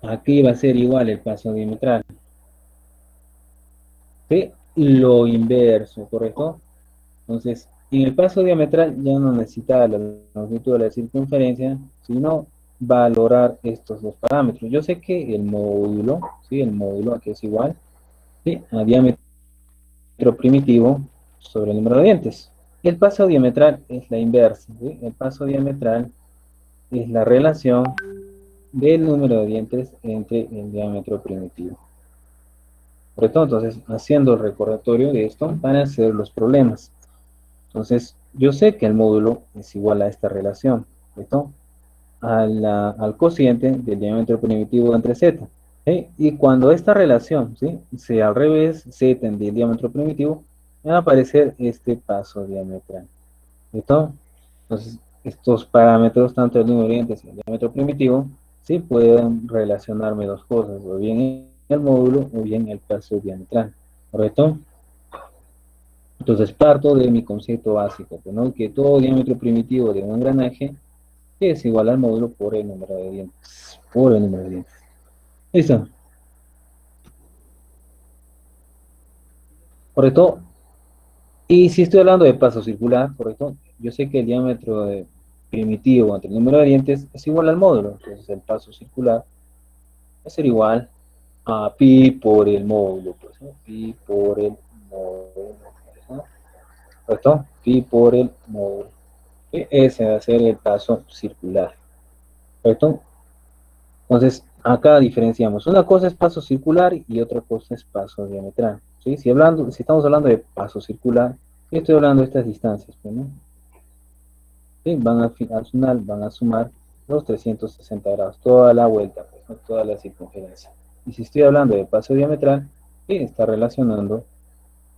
Aquí va a ser igual el paso diametral. ¿Sí? Lo inverso, ¿correcto? Entonces, en el paso diametral ya no necesita la longitud de la circunferencia, sino valorar estos dos parámetros. Yo sé que el módulo, ¿sí? El módulo aquí es igual, ¿sí? A diámetro primitivo sobre el número de dientes. El paso diametral es la inversa, ¿sí? El paso diametral es la relación del número de dientes entre el diámetro primitivo. ¿Correcto? Entonces, haciendo el recordatorio de esto, van a ser los problemas. Entonces, yo sé que el módulo es igual a esta relación, ¿correcto? Al cociente del diámetro primitivo entre z. ¿Sí? Y cuando esta relación, ¿sí? sea al revés, z en el diámetro primitivo, va a aparecer este paso diametral. ¿Listo? Entonces, estos parámetros, tanto el número de dientes y el diámetro primitivo, sí pueden relacionarme dos cosas, o bien el módulo o bien el paso diametral. ¿Correcto? Entonces, parto de mi concepto básico, ¿no? Que todo diámetro primitivo de un engranaje es igual al módulo por el número de dientes. Por el número de dientes. ¿Listo? ¿Correcto? Y si estoy hablando de paso circular, ¿correcto? Yo sé que el diámetro primitivo entre el número de dientes es igual al módulo. Entonces, el paso circular va a ser igual a pi por el módulo, pues, ¿no? Pi por el módulo, ¿no? ¿Correcto? Pi por el módulo. Y ese va a ser el paso circular, ¿correcto? Entonces, acá diferenciamos. Una cosa es paso circular y otra cosa es paso diametral, ¿sí? Si estamos hablando de paso circular, estoy hablando de estas distancias, pues, ¿no? ¿Sí? Al final van a sumar los 360 grados, toda la vuelta, pues, ¿no? Toda la circunferencia. Y si estoy hablando de paso diametral, sí, está relacionando,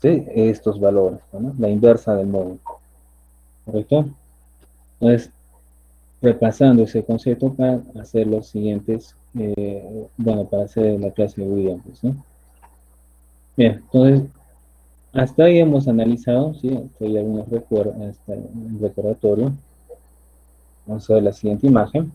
¿sí? estos valores, ¿no? La inversa del módulo, ¿correcto? Entonces, repasando ese concepto para hacer los siguientes, bueno, para hacer la clase de William, pues, ¿no? Bien, entonces, hasta ahí hemos analizado, ¿sí? Hasta ahí algunos hasta un recordatorio. Vamos a ver la siguiente imagen.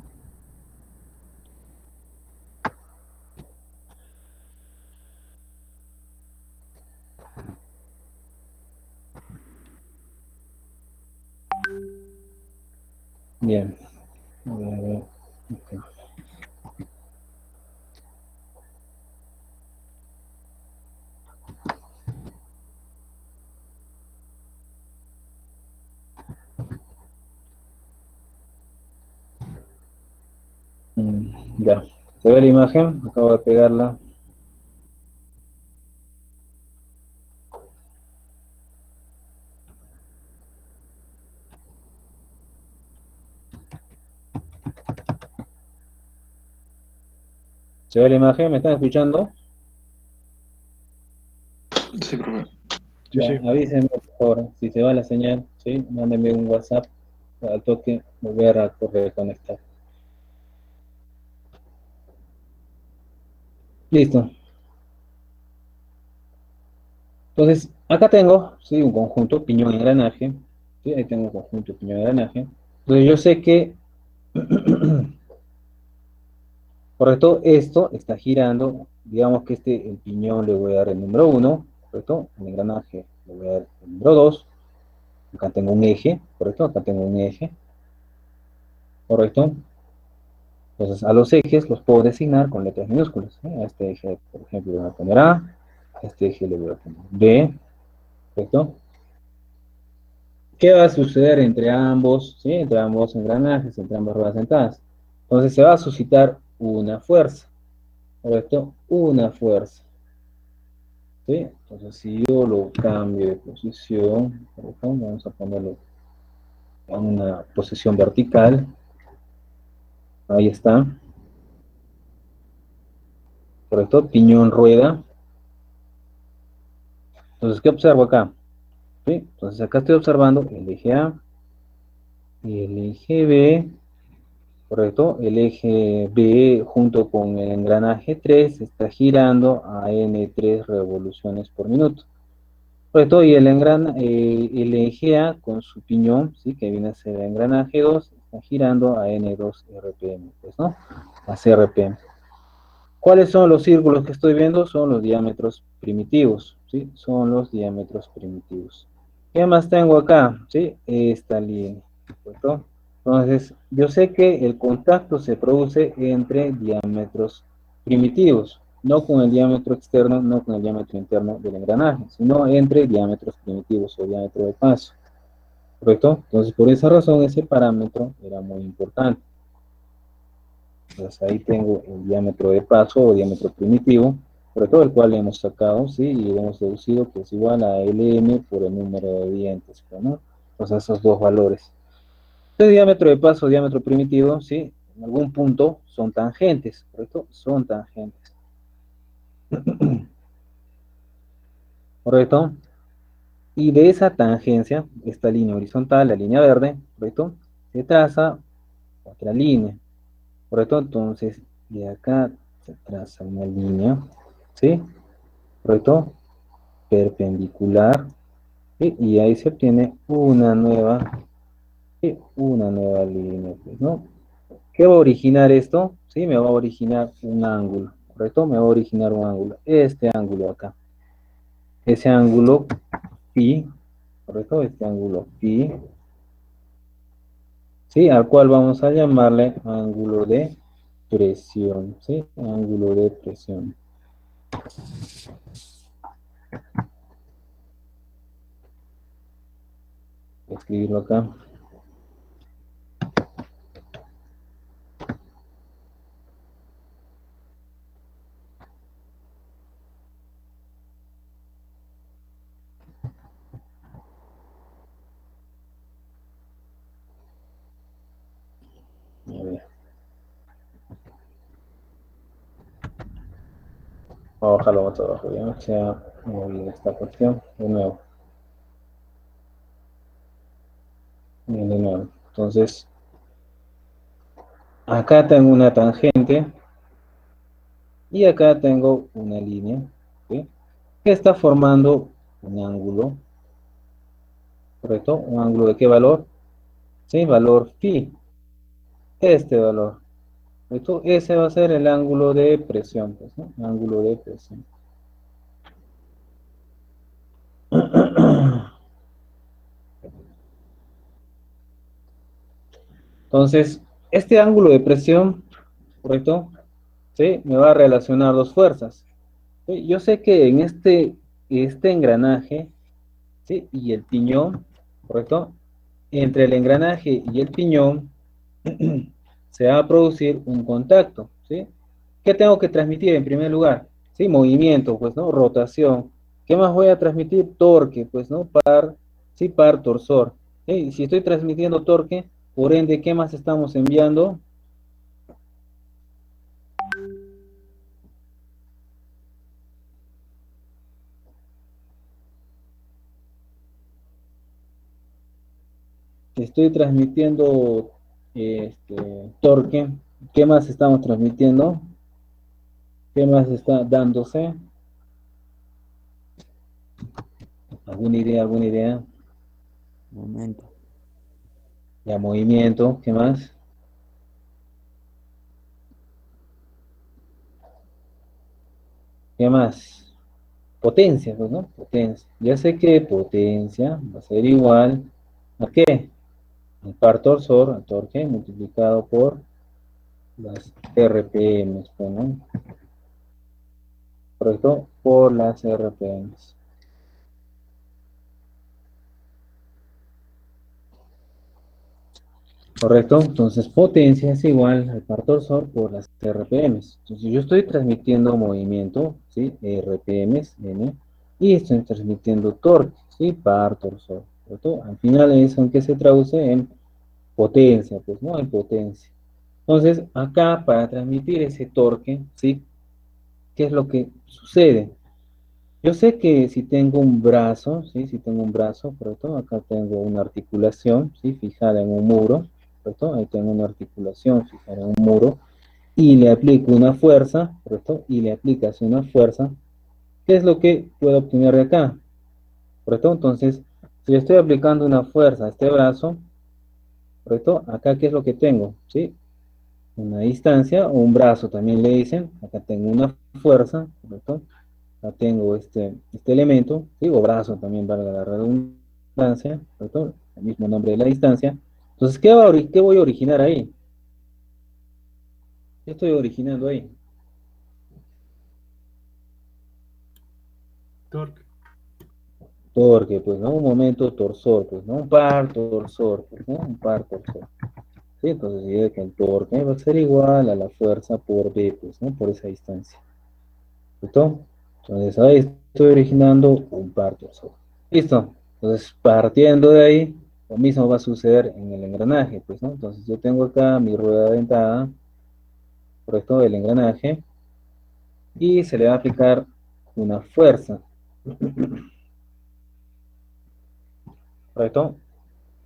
Bien. Ok. Ya. ¿Se ve la imagen? Acabo de pegarla. ¿Se ve la imagen? ¿Me están escuchando? Sí, profe. Sí, Ya, sí. avísenme por favor si se va la señal, ¿sí? Mándenme un WhatsApp al toque, volver a reconectar. Listo. Entonces, acá tengo, ¿sí? Un conjunto piñón-engranaje. ¿Sí? Ahí tengo un conjunto piñón-engranaje. Entonces, yo sé que, correcto, esto está girando. Digamos que el piñón le voy a dar el número uno, ¿correcto? El engranaje le voy a dar el número 2. Acá tengo un eje, ¿correcto? Acá tengo un eje, ¿correcto? Entonces, a los ejes los puedo designar con letras minúsculas, ¿sí? A este eje, por ejemplo, le voy a poner A, a este eje le voy a poner B, ¿correcto? ¿Qué va a suceder entre ambos, ¿sí? Entre ambos engranajes, entre ambas ruedas sentadas? Entonces se va a suscitar una fuerza, ¿correcto? Una fuerza, ¿sí? Entonces si yo lo cambio de posición, ¿correcto? Vamos a ponerlo en una posición vertical, ahí está, ¿correcto? Piñón rueda. Entonces, ¿qué observo acá? ¿Sí? Entonces acá estoy observando el eje A y el eje B, ¿correcto? El eje B junto con el engranaje 3 está girando a N3 revoluciones por minuto. ¿Correcto? Y el eje A con su piñón, ¿sí? Que viene a ser el engranaje 2, está girando a N2 RPM, pues, ¿no? A CRPM. ¿Cuáles son los círculos que estoy viendo? Son los diámetros primitivos, ¿sí? Son los diámetros primitivos. ¿Qué más tengo acá? ¿Sí? Esta línea, ¿correcto? Entonces, yo sé que el contacto se produce entre diámetros primitivos, no con el diámetro externo, no con el diámetro interno del engranaje, sino entre diámetros primitivos o diámetro de paso, ¿correcto? Entonces, por esa razón, ese parámetro era muy importante. Entonces ahí tengo el diámetro de paso o diámetro primitivo, sobre todo el cual hemos sacado, ¿sí? Y hemos deducido que es igual a Lm por el número de dientes, ¿no? Entonces esos dos valores. El diámetro de paso o diámetro primitivo, ¿sí? En algún punto son tangentes, ¿correcto? Son tangentes. ¿Correcto? Y de esa tangencia, esta línea horizontal, la línea verde, ¿correcto? Se traza otra línea, ¿correcto? Entonces, de acá se traza una línea, ¿sí? ¿Correcto? Perpendicular, ¿sí? Y ahí se obtiene una nueva, ¿sí? Una nueva línea, pues, ¿no? ¿Qué va a originar esto? Sí, me va a originar un ángulo, ¿correcto? Me va a originar un ángulo, este ángulo acá. Ese ángulo phi, ¿correcto? Este ángulo phi, ¿sí? Al cual vamos a llamarle ángulo de presión, ¿sí? Ángulo de presión. Voy a escribirlo acá. A ver. Vamos a bajarlo más abajo, ya se ha movido esta cuestión de nuevo. Bien, de nuevo. Entonces, acá tengo una tangente y acá tengo una línea, ¿sí? Que está formando un ángulo, ¿correcto? ¿Un ángulo de qué valor? Sí, valor phi, este valor, ¿correcto? Ese va a ser el ángulo de presión, pues, ¿no? Ángulo de presión. Entonces, este ángulo de presión, ¿correcto? Sí, me va a relacionar dos fuerzas. ¿Sí? Yo sé que en este engranaje, ¿sí? Y el piñón, ¿correcto? Entre el engranaje y el piñón se va a producir un contacto, ¿sí? ¿Qué tengo que transmitir en primer lugar? Sí, movimiento, pues, ¿no? Rotación. ¿Qué más voy a transmitir? Torque, pues, ¿no? Sí, par torsor. ¿Sí? Si estoy transmitiendo torque, por ende, ¿qué más estamos enviando? Si estoy transmitiendo torque, ¿qué más estamos transmitiendo? ¿Qué más está dándose? ¿Alguna idea? ¿Alguna idea? Momento. Ya, movimiento, ¿qué más? ¿Qué más? Potencia, pues, ¿no? Potencia. Ya sé que potencia va a ser igual ¿a qué? Al par torsor, al torque, multiplicado por las RPM, pues, ¿no? ¿Correcto? Por las RPM. ¿Correcto? Entonces potencia es igual al par torsor por las RPM. Entonces yo estoy transmitiendo movimiento, ¿sí? RPM, N, y estoy transmitiendo torque, ¿sí? Par torsor, ¿correcto? Al final eso en que se traduce en potencia, pues, ¿no? En potencia. Entonces acá para transmitir ese torque, ¿sí? ¿Qué es lo que sucede? Yo sé que si tengo un brazo, ¿sí? Si tengo un brazo, ¿correcto? Acá tengo una articulación, ¿sí? Fijada en un muro, ¿correcto? Ahí tengo una articulación fijada en un muro y le aplico una fuerza, ¿correcto? Y le aplicas una fuerza, ¿qué es lo que puedo obtener de acá? ¿Correcto? Entonces, si le estoy aplicando una fuerza a este brazo, ¿correcto? Acá, ¿qué es lo que tengo? ¿Sí? una distancia o un brazo también le dicen. Acá tengo una fuerza, ¿correcto? Acá tengo este elemento, digo brazo también valga la redundancia, ¿correcto? El mismo nombre de la distancia. Entonces, ¿qué voy a originar ahí? ¿Qué estoy originando ahí? Torque. Torque, pues, ¿no? Un momento torsor, pues, ¿no? Un par torsor, pues, ¿no? Un par torsor. ¿Sí? Entonces, digo que el torque va a ser igual a la fuerza por B, pues, ¿no? Por esa distancia. ¿Listo? Entonces, ahí estoy originando un par torsor. ¿Listo? Entonces, partiendo de ahí, lo mismo va a suceder en el engranaje, pues, ¿no? Entonces, yo tengo acá mi rueda dentada, correcto, del engranaje, y se le va a aplicar una fuerza, ¿correcto?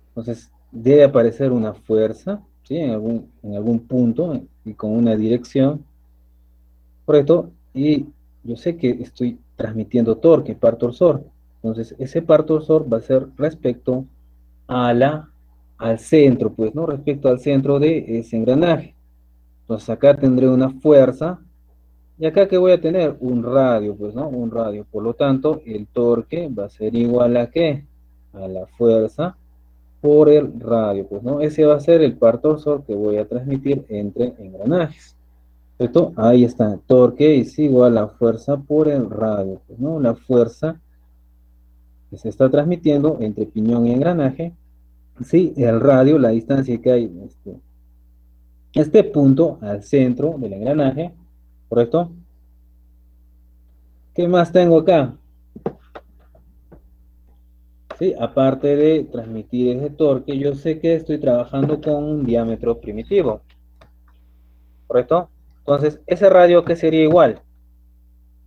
Entonces, debe aparecer una fuerza, ¿sí? En algún punto y con una dirección, ¿correcto? Y yo sé que estoy transmitiendo torque, par torsor. Entonces, ese par torsor va a ser respecto a al centro, pues, ¿no? Respecto al centro de ese engranaje. Entonces, acá tendré una fuerza. ¿Y acá qué voy a tener? Un radio, pues, ¿no? Un radio. Por lo tanto, el torque va a ser igual a ¿qué? A la fuerza por el radio, pues, ¿no? Ese va a ser el par torsor que voy a transmitir entre engranajes. ¿Cierto? Ahí está, torque es igual a fuerza por el radio, pues, ¿no? La fuerza que se está transmitiendo entre piñón y engranaje, sí, el radio, la distancia que hay en este punto al centro del engranaje, ¿correcto? ¿Qué más tengo acá? Sí, aparte de transmitir ese torque, yo sé que estoy trabajando con un diámetro primitivo, ¿correcto? Entonces, ese radio que sería igual,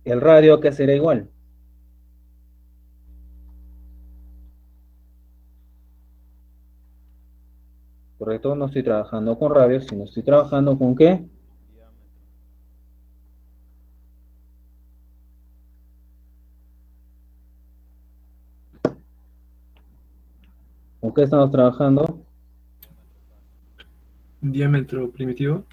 el radio que sería igual, ¿correcto? No estoy trabajando con radios, sino estoy trabajando con ¿qué? ¿Con qué estamos trabajando? Diámetro primitivo.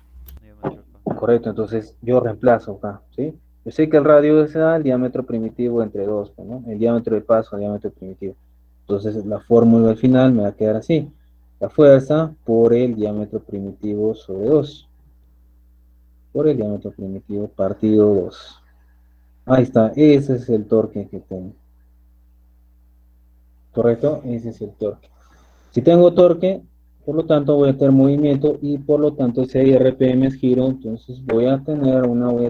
Correcto, entonces yo reemplazo acá, ¿sí? Yo sé que el radio es el diámetro primitivo entre dos, pues, ¿no? El diámetro de paso, el diámetro primitivo. Entonces la fórmula al final me va a quedar así. La fuerza por el diámetro primitivo sobre 2. Por el diámetro primitivo partido 2. Ahí está, ese es el torque que tengo. ¿Correcto? Ese es el torque. Si tengo torque, por lo tanto voy a tener movimiento y por lo tanto si hay RPM es giro, entonces voy a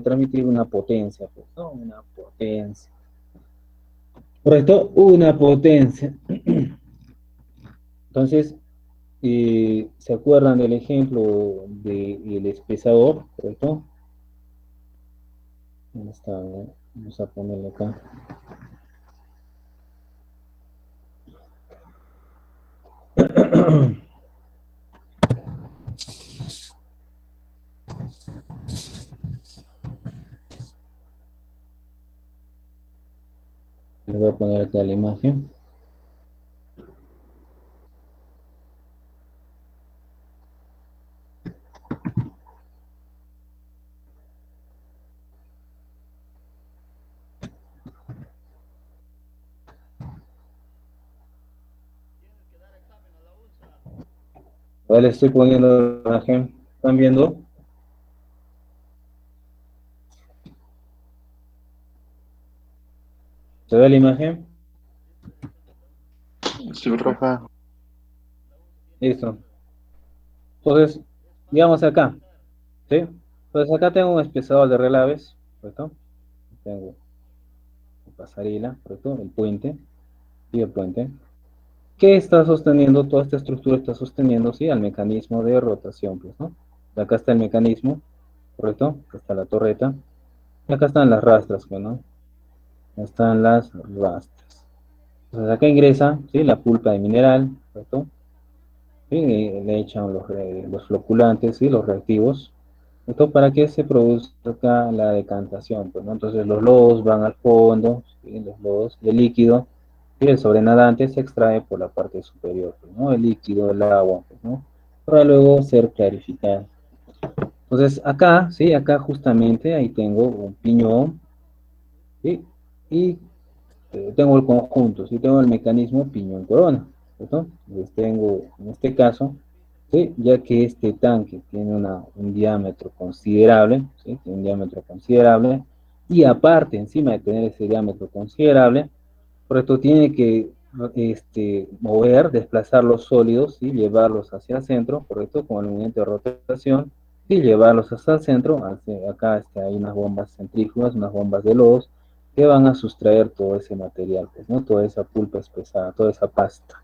transmitir una potencia, pues, ¿no? Una potencia. ¿Correcto? Una potencia. Entonces, ¿se acuerdan del ejemplo del espesador? ¿Correcto? ¿Dónde está? Vamos a ponerlo acá. Les voy a poner acá la imagen. Ahora le estoy poniendo la imagen. ¿Están viendo? ¿Se ve la imagen? Sí, profe. Listo. Entonces, digamos acá, ¿sí? Entonces acá tengo un espesador de relaves, ¿correcto? Tengo la pasarela, ¿correcto? El puente y el puente. ¿Qué está sosteniendo? Toda esta estructura está sosteniendo, ¿sí? Al mecanismo de rotación, pues, ¿no? Acá está el mecanismo, ¿correcto? Acá está la torreta. Y acá están las rastras, pues, ¿no? Acá están las rastras. Entonces acá ingresa, ¿sí? La pulpa de mineral, ¿correcto? ¿Sí? Le echan los floculantes, ¿sí? Los reactivos. Esto para que se produzca la decantación, pues, ¿no? Entonces los lodos van al fondo, ¿sí? Los lodos, y el líquido, y el sobrenadante se extrae por la parte superior, pues, ¿no? El líquido, el agua, pues, ¿no? Para luego ser clarificado. Entonces, acá, ¿sí? Acá justamente, ahí tengo un piñón, ¿sí? Y tengo el conjunto, ¿sí? Tengo el mecanismo piñón-corona, ¿cierto? Entonces tengo, en este caso, ¿sí? Ya que este tanque tiene un diámetro considerable, ¿sí? Tiene un diámetro considerable, y aparte, encima de tener ese diámetro considerable, por esto tiene que mover, desplazar los sólidos y llevarlos hacia el centro, correcto, con el movimiento de rotación, y llevarlos hasta el centro. Acá hay unas bombas centrífugas, unas bombas de lodos, que van a sustraer todo ese material, pues, ¿no? Toda esa pulpa espesada, toda esa pasta.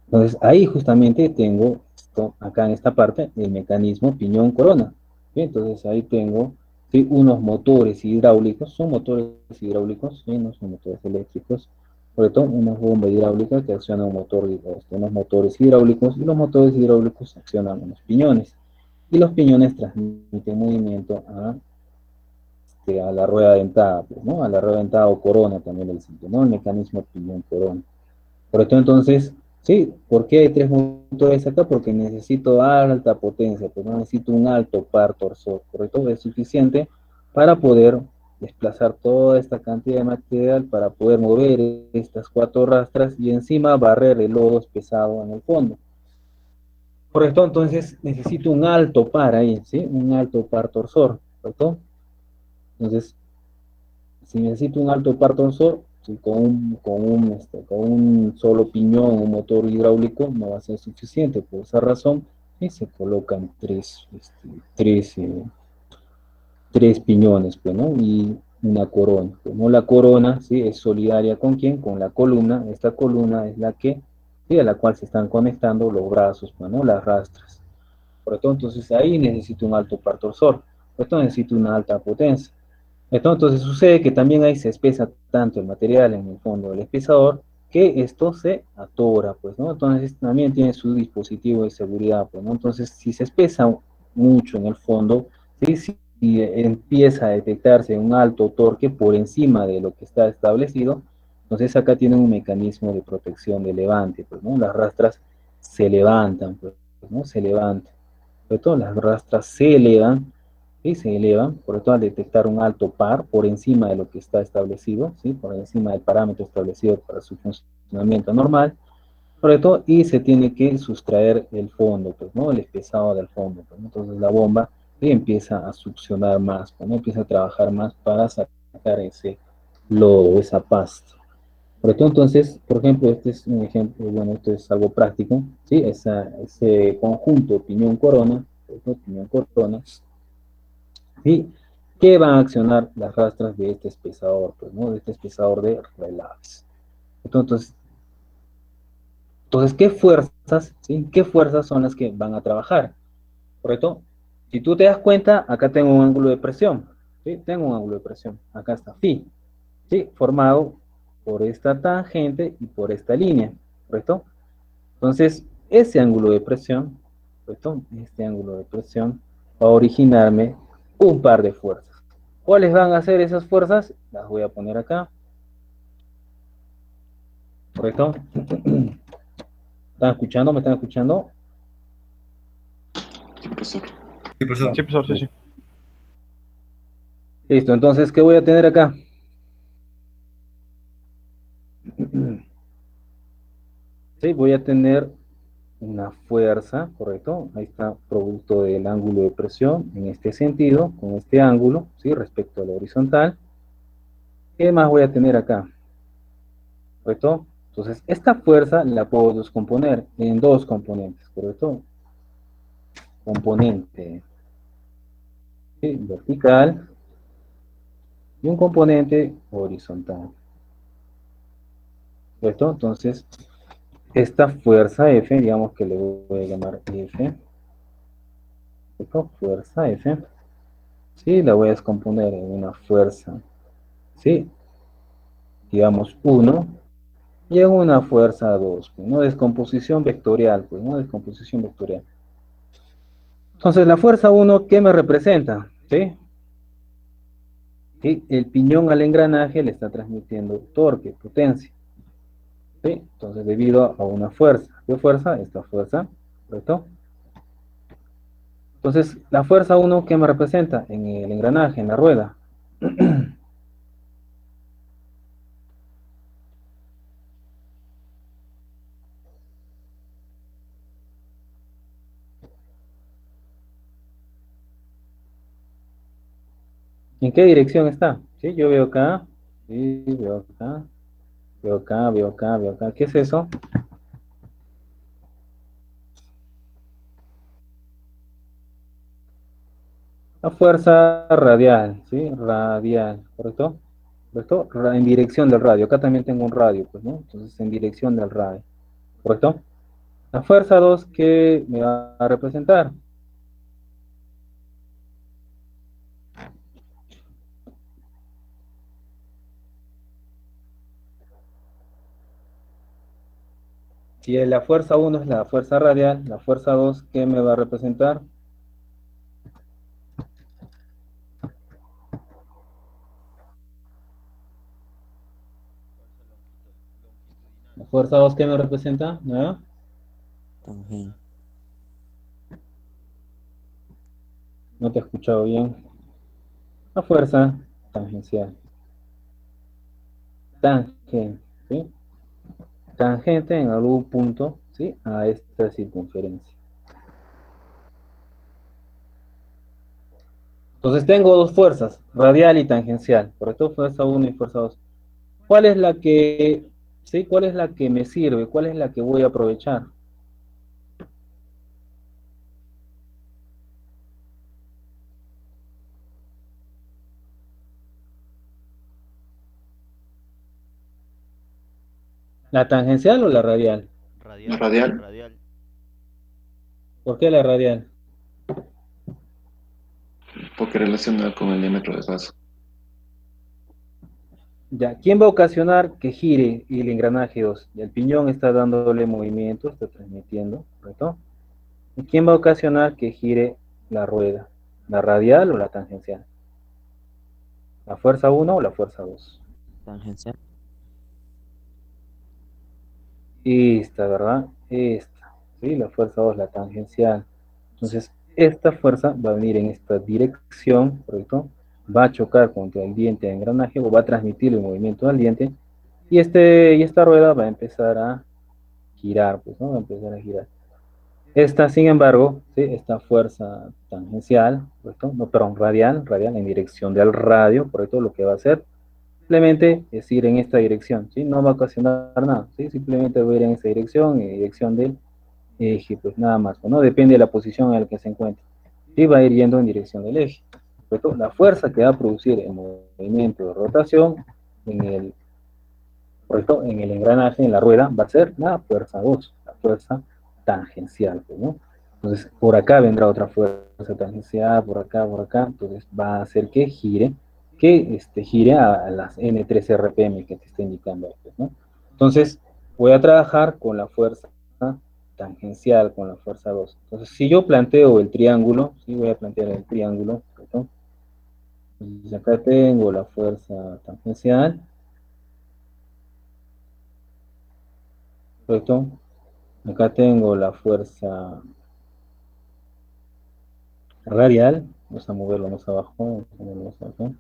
Entonces ahí justamente tengo esto, acá en esta parte, el mecanismo piñón-corona. ¿Sí? Entonces ahí tengo, ¿sí? Unos motores hidráulicos, son motores hidráulicos, ¿sí? No son motores eléctricos, sobre todo una bomba hidráulica que acciona un motor, unos motores hidráulicos, y los motores hidráulicos accionan unos piñones, y los piñones transmiten movimiento a la rueda dentada, pues, ¿no? A la rueda dentada o corona también el sitio, ¿no? El mecanismo piñón-corona. Por esto entonces, sí, ¿por qué hay tres motores acá? Porque necesito alta potencia, pues no necesito un alto par torsor, ¿correcto? Es suficiente para poder desplazar toda esta cantidad de material, para poder mover estas cuatro rastras y encima barrer el lodo pesado en el fondo. Por esto entonces necesito un alto par ahí, ¿sí? Un alto par torsor, ¿correcto? Entonces, si necesito un alto par tensor, si con un solo piñón, un motor hidráulico, no va a ser suficiente. Por esa razón, se colocan tres piñones, pues, ¿no? Y una corona. Pues, ¿no? La corona, ¿sí? Es solidaria ¿con quién? Con la columna. Esta columna es la que, ¿sí? A la cual se están conectando los brazos, pues, ¿no? Las rastras. Por esto, entonces ahí necesito un alto par torsor. Por esto necesito una alta potencia. Entonces sucede que también ahí se espesa tanto el material en el fondo del espesador que esto se atora, pues, ¿no? Entonces también tiene su dispositivo de seguridad, pues, ¿no? Entonces si se espesa mucho en el fondo, ¿sí? Si empieza a detectarse un alto torque por encima de lo que está establecido, entonces acá tiene un mecanismo de protección de levante, pues, ¿no? Las rastras se levantan, pues, ¿no? Se levantan. Sobre todo las rastras se elevan, ¿sí? Se elevan, por todo al detectar un alto par por encima de lo que está establecido, ¿sí? Por encima del parámetro establecido para su funcionamiento normal, sobre todo, y se tiene que sustraer el fondo, pues, ¿no? El espesado del fondo, pues, ¿no? Entonces la bomba, ¿sí? Empieza a succionar más, pues, ¿no? Empieza a trabajar más para sacar ese lodo, esa pasta. Por esto, entonces, por ejemplo, este es un ejemplo, bueno, esto es algo práctico, ¿sí? Ese conjunto piñón-corona, piñón-corona, ¿sí? Que van a accionar las rastras de este espesador, pues, ¿no? De este espesador de relaves. Entonces, ¿qué fuerzas, ¿sí? ¿Qué fuerzas son las que van a trabajar? ¿Correcto? Si tú te das cuenta, acá tengo un ángulo de presión, ¿sí? Tengo un ángulo de presión, acá está phi, ¿sí? Formado por esta tangente y por esta línea, ¿correcto? Entonces, ese ángulo de presión, ¿correcto? Este ángulo de presión va a originarme un par de fuerzas. ¿Cuáles van a ser esas fuerzas? Las voy a poner acá, ¿correcto? ¿Están escuchando? ¿Me están escuchando? Sí, profesor. Sí, profesor. Sí, profesor, sí, sí. Listo, entonces, ¿qué voy a tener acá? Sí, voy a tener una fuerza, ¿correcto? Ahí está, producto del ángulo de presión en este sentido, con este ángulo, ¿sí? Respecto a la horizontal. ¿Qué más voy a tener acá? ¿Correcto? Entonces, esta fuerza la puedo descomponer en dos componentes, ¿correcto? Componente, ¿sí? Vertical y un componente horizontal, ¿correcto? Entonces, esta fuerza F, digamos que le voy a llamar F, ¿correcto? Fuerza F, ¿sí? La voy a descomponer en una fuerza, ¿sí? Digamos 1, y en una fuerza 2, pues, ¿no? Descomposición vectorial, pues, ¿no? Descomposición vectorial. Entonces, la fuerza 1, ¿qué me representa? ¿Sí? ¿Sí? El piñón al engranaje le está transmitiendo torque, potencia. ¿Sí? Entonces, debido a una fuerza. ¿Qué fuerza? Esta fuerza, ¿correcto? Entonces, la fuerza uno, ¿qué me representa? En el engranaje, en la rueda. ¿En qué dirección está? ¿Sí? Yo veo acá, sí, veo acá, veo acá, veo acá, veo acá. ¿Qué es eso? La fuerza radial, ¿sí? Radial, ¿correcto? ¿Correcto? En dirección del radio. Acá también tengo un radio, pues, ¿no? Entonces, en dirección del radio, ¿correcto? La fuerza 2, ¿qué me va a representar? Si la fuerza uno es la fuerza radial, la fuerza 2, ¿qué me va a representar? La fuerza 2, ¿qué me representa? ¿No? Tangente. No te he escuchado bien. La fuerza tangencial. Tangente, ¿sí? Tangente en algún punto, ¿sí? A esta circunferencia. Entonces tengo dos fuerzas, radial y tangencial, ¿correcto? Fuerza uno y fuerza 2. ¿Cuál es la que, sí? ¿Cuál es la que me sirve? ¿Cuál es la que voy a aprovechar? ¿La tangencial o la radial? Radial, Radial. radial. ¿Por qué la radial? Porque relaciona con el diámetro del vaso. Ya, ¿quién va a ocasionar que gire el engranaje 2? El piñón está dándole movimiento, está transmitiendo, ¿correcto? ¿Y quién va a ocasionar que gire la rueda? ¿La radial o la tangencial? ¿La fuerza uno o la fuerza 2? Tangencial. Esta, ¿verdad? Esta, ¿sí? La fuerza 2, la tangencial. Entonces, esta fuerza va a venir en esta dirección, ¿correcto? Va a chocar contra el diente de engranaje o va a transmitir el movimiento al diente y esta rueda va a empezar a girar, pues, ¿no? Va a empezar a girar. Esta, sin embargo, ¿sí? Esta fuerza tangencial, ¿correcto? No, perdón, radial en dirección del radio, ¿correcto? Lo que va a hacer simplemente es ir en esta dirección, ¿sí? No va a ocasionar nada, ¿sí? Simplemente voy a ir en esta dirección, en dirección del eje, pues nada más, ¿no? Depende de la posición en la que se encuentre. Y va a ir yendo en dirección del eje, ¿correcto? La fuerza que va a producir el movimiento de rotación en el, ¿correcto? En el engranaje, en la rueda, va a ser la fuerza 2, la fuerza tangencial, pues, ¿no? Entonces, por acá vendrá otra fuerza tangencial, por acá, entonces va a hacer que gire a las N3 RPM que te está indicando, pues, ¿no? Entonces, voy a trabajar con la fuerza tangencial, con la fuerza 2. Entonces, si yo planteo el triángulo, sí, voy a plantear el triángulo, ¿correcto? Entonces, acá tengo la fuerza tangencial, ¿correcto? Acá tengo la fuerza radial, vamos a moverlo más abajo, vamos a moverlo más abajo.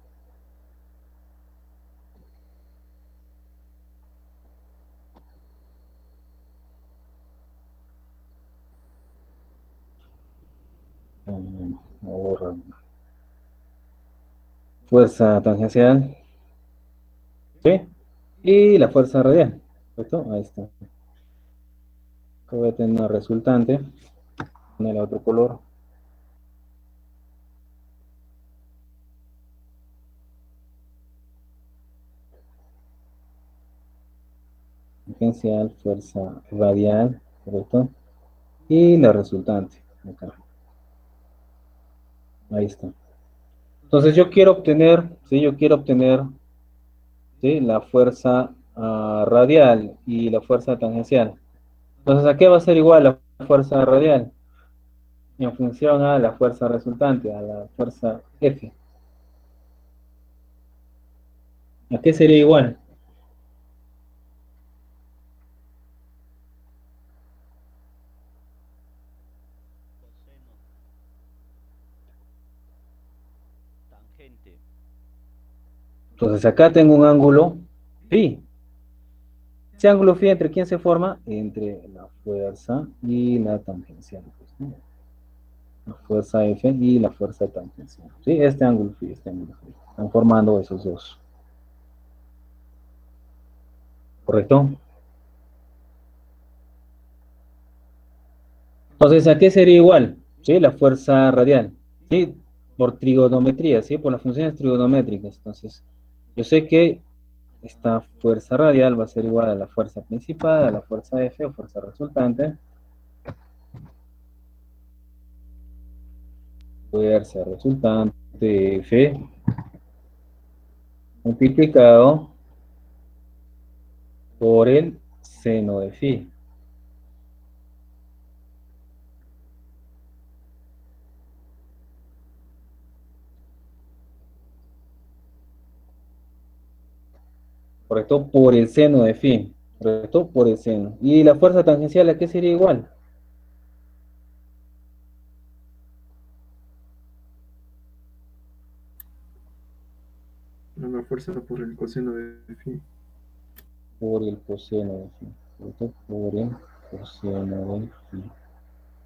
Ahora, fuerza tangencial, ¿sí? Y la fuerza radial, ¿correcto? Ahí está. Acá voy a tener una resultante, poner el otro color. Tangencial, fuerza radial, ¿correcto? Y la resultante, acá. Ahí está. Entonces yo quiero obtener, ¿sí? Yo quiero obtener, ¿sí? La fuerza radial y la fuerza tangencial. Entonces, ¿a qué va a ser igual la fuerza radial? En función a la fuerza resultante, a la fuerza F. ¿A qué sería igual? Coseno. Entonces acá tengo un ángulo phi. Ese ángulo phi, ¿entre quién se forma? Entre la fuerza y la tangencial, pues, ¿no? La fuerza F y la fuerza tangencial. ¿Sí? Este ángulo phi, este ángulo phi. Están formando esos dos. ¿Correcto? Entonces, ¿a qué sería igual? ¿Sí? La fuerza radial. ¿Sí? Por trigonometría, ¿sí? Por las funciones trigonométricas. Entonces, yo sé que esta fuerza radial va a ser igual a la fuerza principal, a la fuerza F o fuerza resultante. Fuerza resultante F multiplicado por el seno de phi. ¿Correcto? Por el seno de phi. ¿Correcto? Por el seno. ¿Y la fuerza tangencial a qué sería igual? A la fuerza por el coseno de phi. Por el coseno de phi. ¿Correcto? Por el coseno de phi.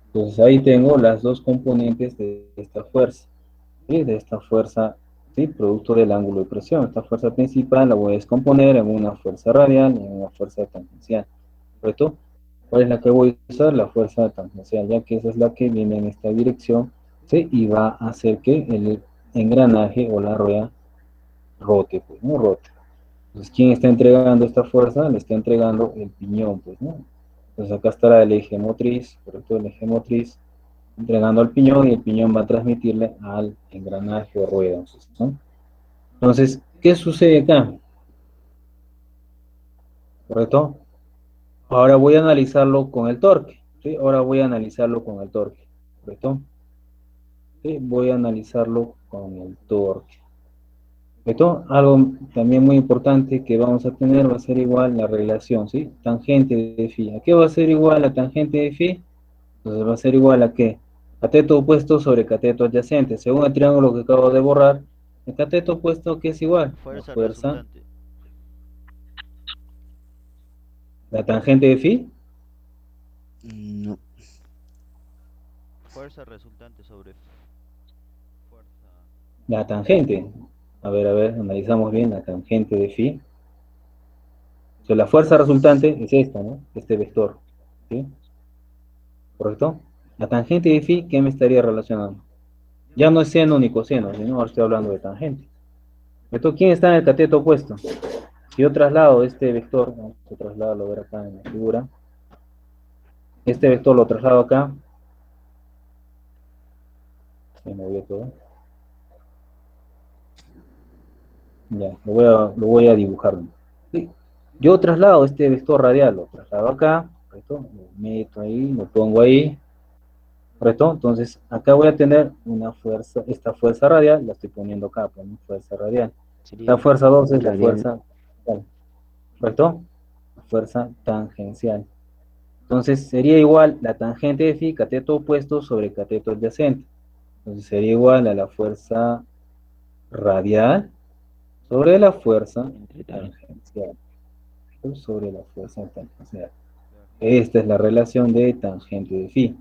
Entonces ahí tengo las dos componentes de esta fuerza. ¿Sí? De esta fuerza, ¿sí? Producto del ángulo de presión. Esta fuerza principal la voy a descomponer en una fuerza radial y en una fuerza tangencial. ¿Correcto? ¿Cuál es la que voy a usar? La fuerza tangencial, ya que esa es la que viene en esta dirección, ¿sí? Y va a hacer que el engranaje o la rueda rote, pues, ¿no? Rote. Entonces, ¿quién está entregando esta fuerza? Le está entregando el piñón, pues, ¿no? Entonces, acá estará el eje motriz, ¿correcto? El eje motriz entregando al piñón y el piñón va a transmitirle al engranaje o rueda, ¿no? Entonces, ¿qué sucede acá? ¿Correcto? Ahora voy a analizarlo con el torque, ¿sí? Ahora voy a analizarlo con el torque, ¿correcto? ¿Sí? Voy a analizarlo con el torque. ¿Correcto? Algo también muy importante que vamos a tener va a ser igual la relación, ¿sí? Tangente de phi. ¿A qué va a ser igual la tangente de phi? Entonces va a ser igual a ¿qué? Cateto opuesto sobre cateto adyacente. Según el triángulo que acabo de borrar, el cateto opuesto, ¿qué es igual? La Fuerza fuerza, resultante. la tangente de phi, No. Fuerza resultante sobre fuerza. la tangente. A ver, analizamos bien la tangente de phi. O sea, la fuerza resultante es esta, ¿no? Este vector, ¿sí? ¿Correcto? La tangente de phi, ¿qué me estaría relacionando? Ya no es seno ni coseno, sino ahora estoy hablando de tangente. ¿Correcto? ¿Quién está en el cateto opuesto? Si yo traslado este vector, vamos a trasladarlo a ver acá en la figura. Este vector lo traslado acá. Se movió todo. Ya, lo voy a dibujar. Sí. Yo traslado este vector radial, lo traslado acá, ¿correcto? Lo meto ahí, lo pongo ahí, ¿correcto? Entonces, acá voy a tener una fuerza, esta fuerza radial, la estoy poniendo acá, pongo fuerza radial. Sería La fuerza 2 es la radial. fuerza tangencial, ¿correcto? La fuerza tangencial. Entonces, sería igual la tangente de phi, cateto opuesto sobre cateto adyacente. Entonces, sería igual a la fuerza radial sobre la fuerza Entre tal. tangencial. Sobre la fuerza tangencial. Esta es la relación de tangente de phi.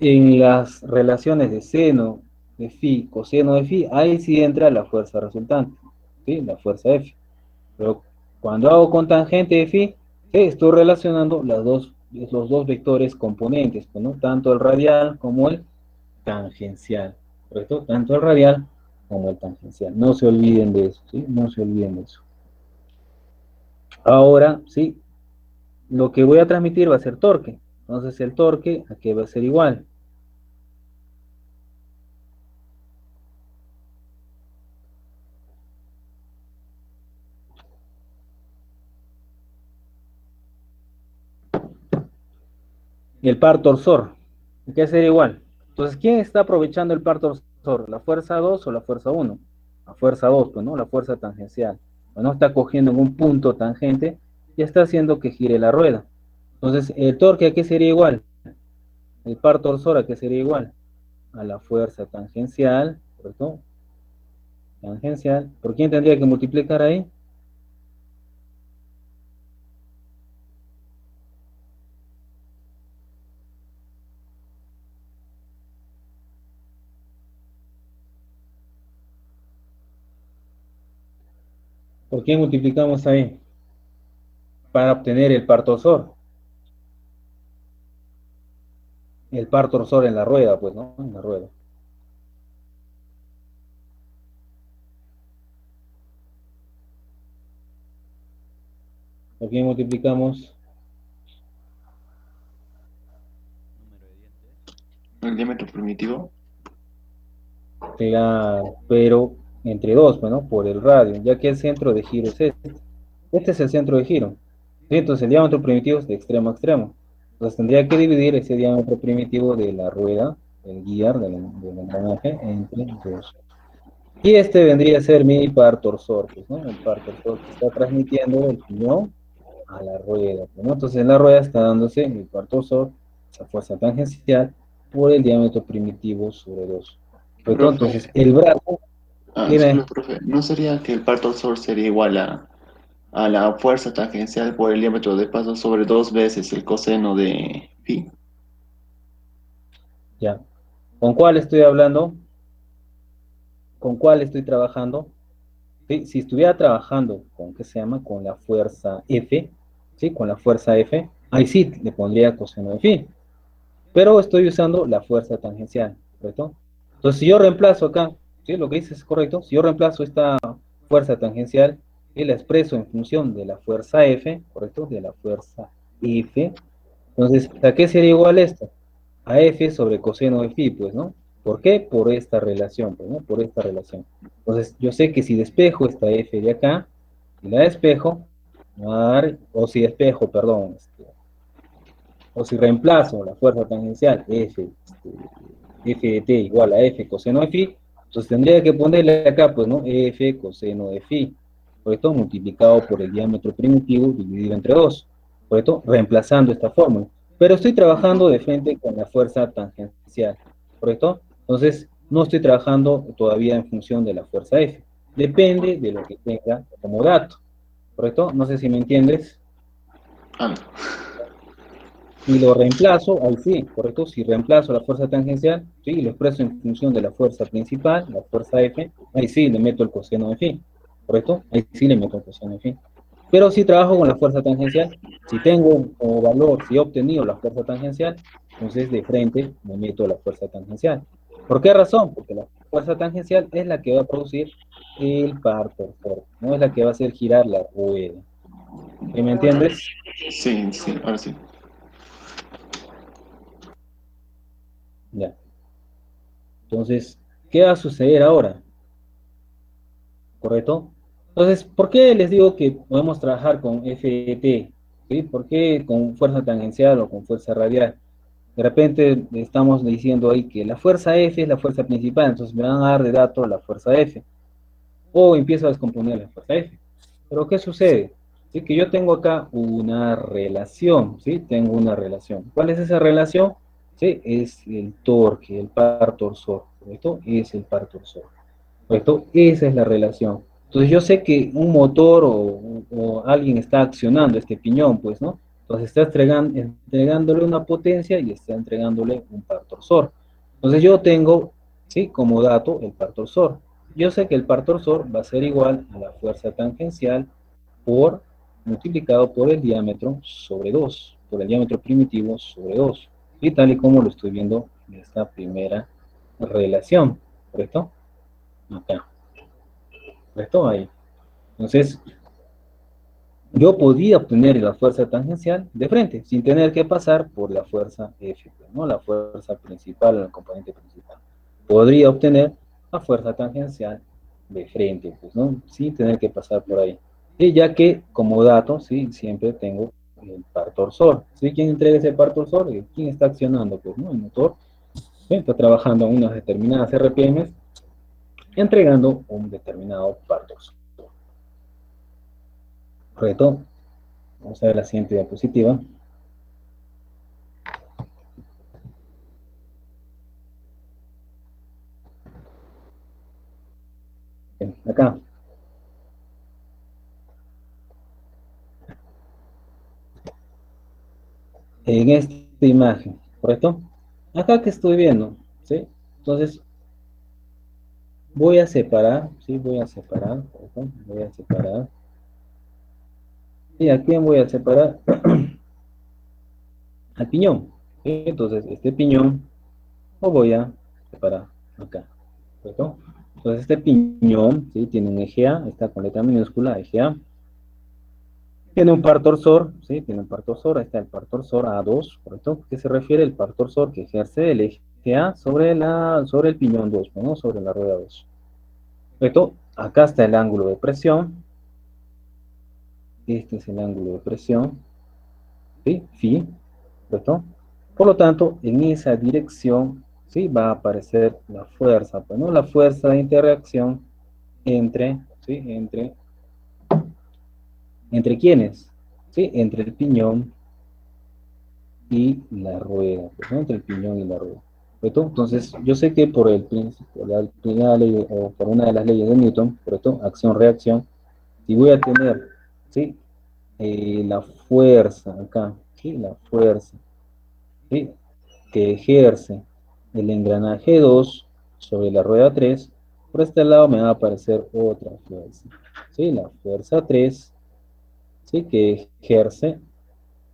En las relaciones de seno de phi, coseno de phi, ahí sí entra la fuerza resultante, ¿sí? La fuerza F. Pero cuando hago con tangente de phi, ¿sí? Estoy relacionando los dos vectores componentes, pues, ¿no? Tanto el radial como el tangencial, ¿correcto? Tanto el radial como el tangencial. No se olviden de eso, ¿sí? No se olviden de eso. Ahora, ¿sí? Lo que voy a transmitir va a ser torque. Entonces el torque, ¿a qué va a ser igual? El par torsor. ¿A qué sería igual? Entonces, ¿quién está aprovechando el par torsor? ¿La fuerza 2 o la fuerza 1? La fuerza 2, pues, ¿no? La fuerza tangencial. Bueno, está cogiendo en un punto tangente y está haciendo que gire la rueda. Entonces, el torque, ¿a qué sería igual? El par torsor, ¿a qué sería igual? A la fuerza tangencial, ¿correcto? tangencial. ¿Por quién tendría que multiplicar ahí? ¿Por quién multiplicamos ahí? Para obtener el par torsor. El par torsor en la rueda, pues, ¿no? En la rueda. ¿Por quién multiplicamos? Número de dientes. El diámetro primitivo. Claro, pero entre dos, pues, ¿no? Por el radio, ya que el centro de giro es este. Este es el centro de giro. ¿Sí? Entonces el diámetro primitivo es de extremo a extremo. Entonces tendría que dividir ese diámetro primitivo de la rueda, el guiar del engranaje, entre dos. Y este vendría a ser mi par torsor, pues, ¿no? El par torsor que está transmitiendo el piñón a la rueda, pues, ¿no? Entonces en la rueda está dándose mi par torsor, esa fuerza tangencial, por el diámetro primitivo sobre 2. Entonces Profe, el brazo disculpe, tiene, profe, ¿no sería que el par torsor sería igual a la fuerza tangencial por el diámetro de paso sobre dos veces el coseno de phi? ya. ¿Con cuál estoy hablando? ¿Con cuál estoy trabajando? ¿Sí? Si estuviera trabajando con, ¿qué se llama? Con la fuerza F, ¿sí? Con la fuerza F, ahí sí le pondría coseno de phi. Pero estoy usando la fuerza tangencial, ¿correcto? Entonces, si yo reemplazo acá, ¿sí? Lo que dice es correcto. Si yo reemplazo esta fuerza tangencial y la expreso en función de la fuerza F, ¿correcto? De la fuerza F. Entonces, ¿a qué sería igual esto? A F sobre coseno de phi, pues, ¿no? ¿Por qué? Por esta relación, pues, ¿no? Por esta relación. Entonces, yo sé que si despejo esta F de acá, y la despejo, me va a dar, o si despejo, perdón, o si reemplazo la fuerza tangencial F, F de t igual a F coseno de phi, entonces tendría que ponerle acá, pues, ¿no? F coseno de phi, ¿correcto? Multiplicado por el diámetro primitivo dividido entre 2, ¿correcto? Reemplazando esta fórmula. Pero estoy trabajando de frente con la fuerza tangencial, ¿correcto? Entonces, no estoy trabajando todavía en función de la fuerza F. Depende de lo que tenga como dato, ¿correcto? No sé si me entiendes. Ah, no. Y lo reemplazo, ahí sí, ¿correcto? Si reemplazo la fuerza tangencial, sí, y lo expreso en función de la fuerza principal, la fuerza F, ahí sí le meto el coseno de phi, ¿correcto? Ahí sí le meto el coseno de phi. Pero si trabajo con la fuerza tangencial, si tengo como valor, si he obtenido la fuerza tangencial, entonces de frente me meto la fuerza tangencial. ¿Por qué razón? Porque la fuerza tangencial es la que va a producir el par torsor, no es la que va a hacer girar la rueda. ¿Sí me entiendes? Sí, sí, ahora sí. Ya. Entonces, ¿qué va a suceder ahora? ¿Correcto? Entonces, ¿por qué les digo que podemos trabajar con FET? ¿Sí? ¿Por qué con fuerza tangencial o con fuerza radial? De repente estamos diciendo ahí que la fuerza F es la fuerza principal, entonces me van a dar de dato la fuerza F. O empiezo a descomponer la fuerza F. Pero ¿qué sucede? Sí, que yo tengo acá una relación, ¿sí? Tengo una relación. ¿Cuál es esa relación? Sí, es el torque, el par torsor, ¿correcto? Es el par torsor. ¿Correcto? Esa es la relación. Entonces yo sé que un motor o alguien está accionando este piñón, pues, ¿no? Entonces está entregándole una potencia y está entregándole un par torsor. Entonces yo tengo, ¿sí? Como dato el par torsor. Yo sé que el par torsor va a ser igual a la fuerza tangencial por multiplicado por el diámetro sobre 2, por el diámetro primitivo sobre 2. Y tal y como lo estoy viendo en esta primera relación, ¿correcto? Acá. ¿Correcto? Ahí. Entonces, yo podía obtener la fuerza tangencial de frente, sin tener que pasar por la fuerza F, ¿no? La fuerza principal, el componente principal. Podría obtener la fuerza tangencial de frente, pues, ¿no? Sin tener que pasar por ahí. Y ya que, como dato, sí, siempre tengo el par torsor. ¿Sí? ¿Quién entrega ese par torsor? ¿Quién está accionando? Pues, ¿no? El motor, ¿sí? Está trabajando a unas determinadas RPMs, entregando un determinado par torsor. ¿Correcto? Vamos a ver la siguiente diapositiva. Acá. En esta imagen, ¿correcto? Acá que estoy viendo, ¿sí? Entonces, voy a separar, ¿sí? Voy a separar, ¿correcto? Voy a separar. ¿Y a quién voy a separar? Al piñón. ¿Sí? Entonces, este piñón lo voy a separar acá, ¿correcto? Entonces, este piñón, ¿sí? Tiene un eje A, está con letra minúscula, eje A. Tiene un par torsor, ¿sí? Tiene un par torsor, ahí está el par torsor A2, ¿correcto? ¿Qué se refiere el par torsor que ejerce el eje A sobre el piñón 2, ¿no? Sobre la rueda 2. ¿Correcto? Acá está el ángulo de presión. Este es el ángulo de presión, ¿sí? Phi, ¿correcto? Por lo tanto, en esa dirección, ¿sí? Va a aparecer la fuerza, pues, ¿no? La fuerza de interacción entre, ¿sí? ¿Entre quiénes? ¿Sí? Entre el piñón y la rueda, pues, ¿no? Entre el piñón y la rueda. ¿Correcto? Entonces, yo sé que por el principio, la primera ley, o por una de las leyes de Newton, ¿correcto? Acción-reacción, si voy a tener, ¿sí? La fuerza acá, ¿sí? La fuerza, ¿sí? Que ejerce el engranaje 2 sobre la rueda 3, por este lado me va a aparecer otra fuerza, ¿sí? La fuerza 3, ¿sí? Que ejerce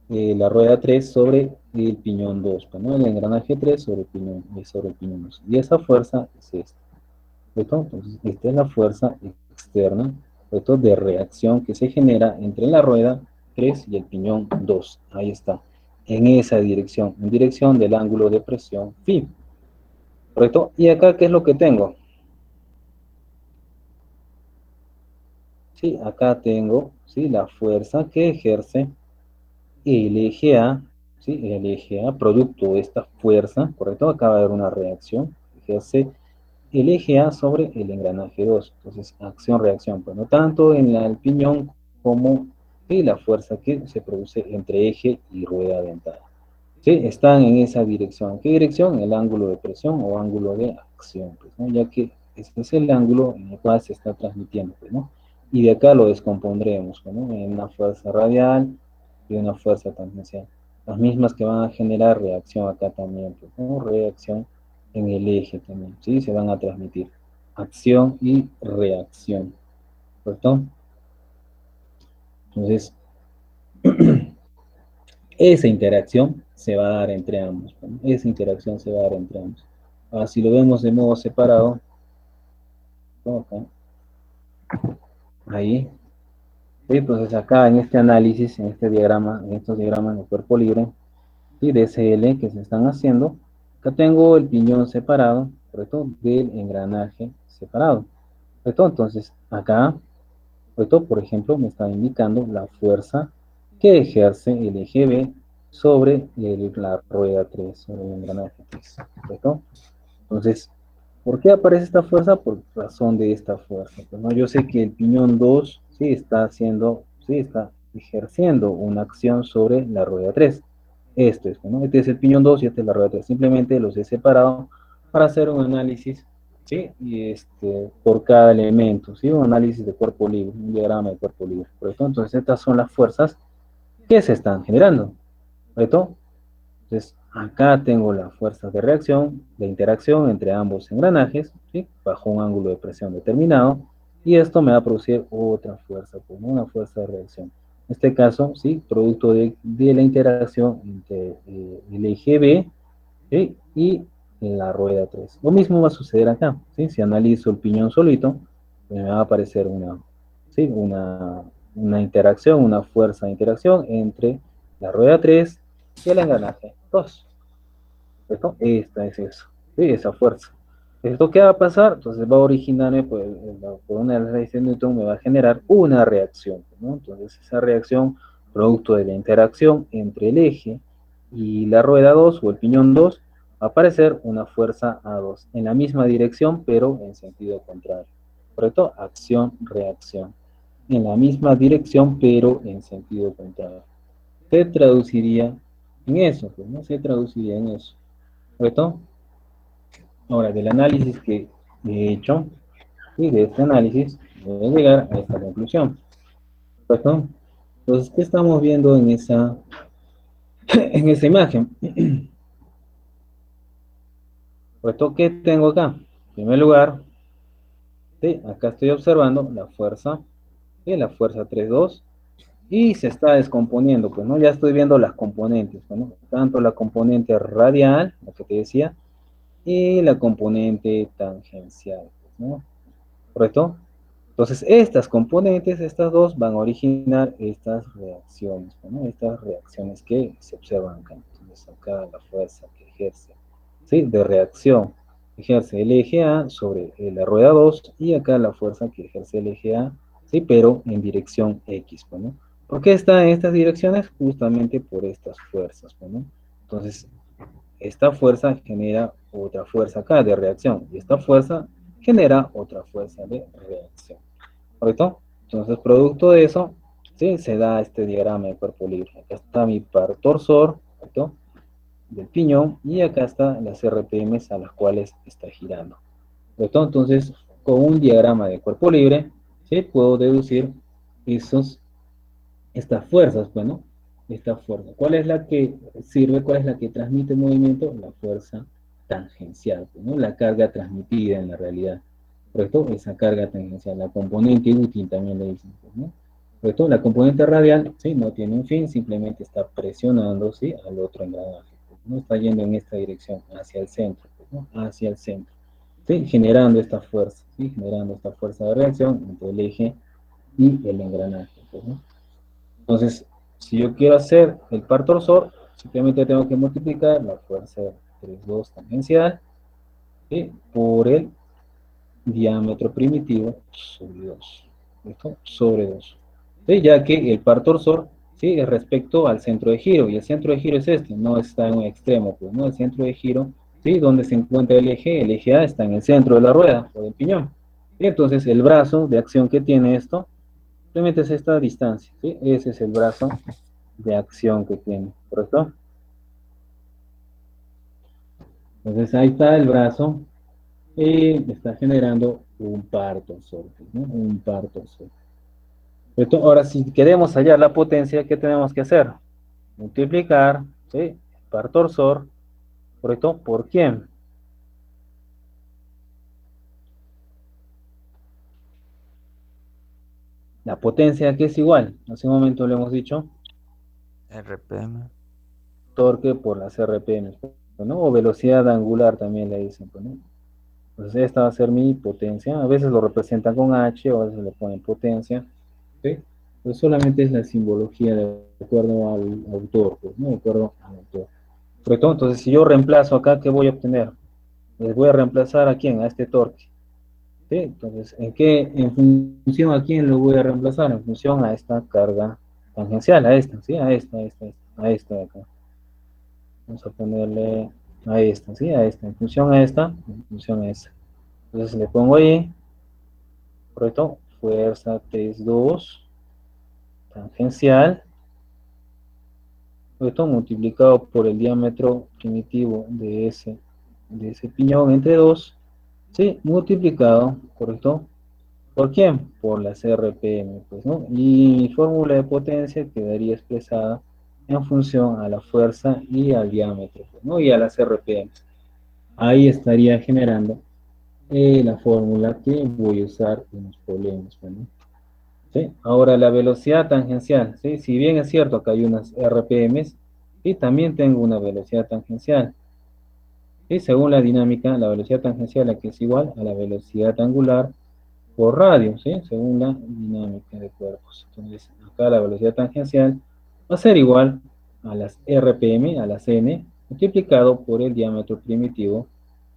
la rueda 3 sobre el piñón 2, pues, ¿no? El engranaje 3 sobre el piñón 2. Y esa fuerza es esta. ¿Correcto? Entonces, esta es la fuerza externa, ¿correcto? De reacción que se genera entre la rueda 3 y el piñón 2. Ahí está. En esa dirección, en dirección del ángulo de presión phi. ¿Correcto? Y acá, ¿qué es lo que tengo? Sí, acá tengo, ¿sí? La fuerza que ejerce el eje A, ¿sí? El eje A, producto de esta fuerza, ¿correcto? Acaba de haber una reacción, ejerce el eje A sobre el engranaje 2. Entonces, acción-reacción, pues no tanto en el piñón como en la fuerza que se produce entre eje y rueda dentada. ¿Sí? Están en esa dirección. ¿Qué dirección? El ángulo de presión o ángulo de acción, pues, ¿no? Ya que este es el ángulo en el cual se está transmitiendo, pues, ¿no? Y de acá lo descompondremos, pues, ¿no? En una fuerza radial y una fuerza tangencial. Las mismas que van a generar reacción acá también, pues, ¿no? Reacción en el eje también, ¿sí? Se van a transmitir acción y reacción, ¿correcto? Entonces, esa interacción se va a dar entre ambos, ¿no? Esa interacción se va a dar entre ambos. Ahora, si lo vemos de modo separado, ¿no? Acá, ahí, ¿sí? Entonces acá en este análisis, en este diagrama, en estos diagramas de cuerpo libre, y de SL que se están haciendo, acá tengo el piñón separado, ¿correcto? Del engranaje separado, ¿correcto? Entonces, acá, ¿correcto? Por ejemplo, me está indicando la fuerza que ejerce el eje B sobre la rueda 3, sobre el engranaje 3, ¿correcto? Entonces, ¿por qué aparece esta fuerza? Por razón de esta fuerza. Pues, ¿no? Yo sé que el piñón 2 sí está haciendo, sí está ejerciendo una acción sobre la rueda 3. Esto es, ¿no? Este es el piñón 2 y este es la rueda 3. Simplemente los he separado para hacer un análisis, ¿sí? Y por cada elemento, ¿sí? Un análisis de cuerpo libre, un diagrama de cuerpo libre, ¿correcto? Entonces, estas son las fuerzas que se están generando, ¿correcto? Entonces, acá tengo la fuerza de reacción, de interacción entre ambos engranajes, ¿sí? Bajo un ángulo de presión determinado, y esto me va a producir otra fuerza, pues, ¿no? Una fuerza de reacción. En este caso, ¿sí? Producto de la interacción entre el eje B, ¿sí? Y la rueda 3. Lo mismo va a suceder acá, ¿sí? Si analizo el piñón solito, me va a aparecer ¿sí? Una interacción, una fuerza de interacción entre la rueda 3 y el engranaje 2. ¿Correcto? Esta es eso, ¿sí? Esa fuerza. ¿Esto qué va a pasar? Entonces va a originarme, pues, por una de las leyes de Newton me va a generar una reacción, ¿no? Entonces esa reacción, producto de la interacción entre el eje y la rueda 2 o el piñón 2, va a aparecer una fuerza A2 en la misma dirección, pero en sentido contrario. ¿Correcto? Acción-reacción. En la misma dirección, pero en sentido contrario. Se traduciría en eso, pues, ¿no? Se traduciría en eso. ¿Correcto? Ahora, del análisis que he hecho, y de este análisis voy a llegar a esta conclusión. ¿Correcto? Entonces, ¿qué estamos viendo en esa imagen? ¿Correcto? ¿Qué tengo acá? En primer lugar, ¿sí? Acá estoy observando la fuerza, ¿sí? La fuerza 3,2 y se está descomponiendo, pues, ¿no? Ya estoy viendo las componentes, pues, ¿no? Tanto la componente radial, la que te decía, y la componente tangencial, pues, ¿no? ¿Correcto? Entonces, estas componentes, estas dos, van a originar estas reacciones, ¿no? Estas reacciones que se observan acá. Entonces, acá la fuerza que ejerce, ¿sí? De reacción, ejerce el eje A sobre la rueda 2 y acá la fuerza que ejerce el eje A, ¿sí? Pero en dirección X, pues, ¿no? ¿Por qué está en estas direcciones? Justamente por estas fuerzas, pues, ¿no? Entonces, esta fuerza genera otra fuerza acá de reacción y esta fuerza genera otra fuerza de reacción. ¿Correcto? Entonces, producto de eso, ¿sí? Se da este diagrama de cuerpo libre. Acá está mi par torsor, ¿correcto? Del piñón, y acá están las RPMs a las cuales está girando. ¿Correcto? Entonces, con un diagrama de cuerpo libre, ¿sí? Puedo deducir estas fuerzas, bueno, esta fuerza. ¿Cuál es la que sirve? ¿Cuál es la que transmite movimiento? La fuerza tangencial, ¿no? La carga transmitida en la realidad. ¿Correcto? Esa carga tangencial, la componente útil también le dicen, ¿no? ¿Correcto? La componente radial, ¿sí? No tiene un fin, simplemente está presionando, ¿sí? Al otro engranaje, ¿no? Está yendo en esta dirección, hacia el centro, ¿no? Hacia el centro, ¿sí? Generando esta fuerza, ¿sí? Generando esta fuerza de reacción entre el eje y el engranaje, ¿no? Entonces, si yo quiero hacer el par torsor, simplemente tengo que multiplicar la fuerza 3,2 tangencial, ¿sí? Por el diámetro primitivo sobre 2. ¿Listo? Sobre 2. ¿Sí? Ya que el par torsor, ¿sí? Es respecto al centro de giro, y el centro de giro es este, no está en un extremo, pues, ¿no? El centro de giro, ¿sí? Donde se encuentra el eje A está en el centro de la rueda, o del piñón. Y entonces el brazo de acción que tiene esto, simplemente es esta distancia, ¿sí? Ese es el brazo de acción que tiene, ¿correcto? Entonces ahí está el brazo y está generando un par torsor, ¿no? Un par torsor. Ahora, si queremos hallar la potencia, ¿qué tenemos que hacer? Multiplicar, ¿sí? El par torsor, ¿correcto? ¿Por quién? La potencia que es igual, hace un momento le hemos dicho, RPM. torque por las RPM, ¿no? O velocidad angular también le dicen, ¿no? Entonces esta va a ser mi potencia. A veces lo representan con H o a veces le ponen potencia, ¿sí? Pues solamente es la simbología de acuerdo al autor, pues, ¿no? De acuerdo al autor. ¿Correcto? Entonces, si yo reemplazo acá, ¿qué voy a obtener? Les voy a reemplazar a quién, a este torque. ¿Sí? Entonces, ¿en función a quién lo voy a reemplazar? En función a esta carga tangencial, a esta, ¿sí? A esta de acá. Vamos a ponerle a esta, ¿sí? A esta, en función a esta, en función a esta. Entonces le pongo ahí, ¿correcto? Fuerza 3,2 tangencial, ¿correcto? Multiplicado por el diámetro primitivo de ese piñón entre 2, ¿sí? Multiplicado, ¿correcto? ¿Por quién? Por las RPM, pues, ¿no? Y mi fórmula de potencia quedaría expresada en función a la fuerza y al diámetro, pues, ¿no? Y a las RPM. Ahí estaría generando la fórmula que voy a usar en los problemas, pues, ¿no? ¿Sí? Ahora la velocidad tangencial, ¿sí? Si bien es cierto que hay unas RPMs, ¿sí? También tengo una velocidad tangencial. ¿Sí? Según la dinámica, la velocidad tangencial aquí es igual a la velocidad angular por radio, ¿sí? Según la dinámica de cuerpos. Entonces, acá la velocidad tangencial va a ser igual a las RPM, a las N, multiplicado por el diámetro primitivo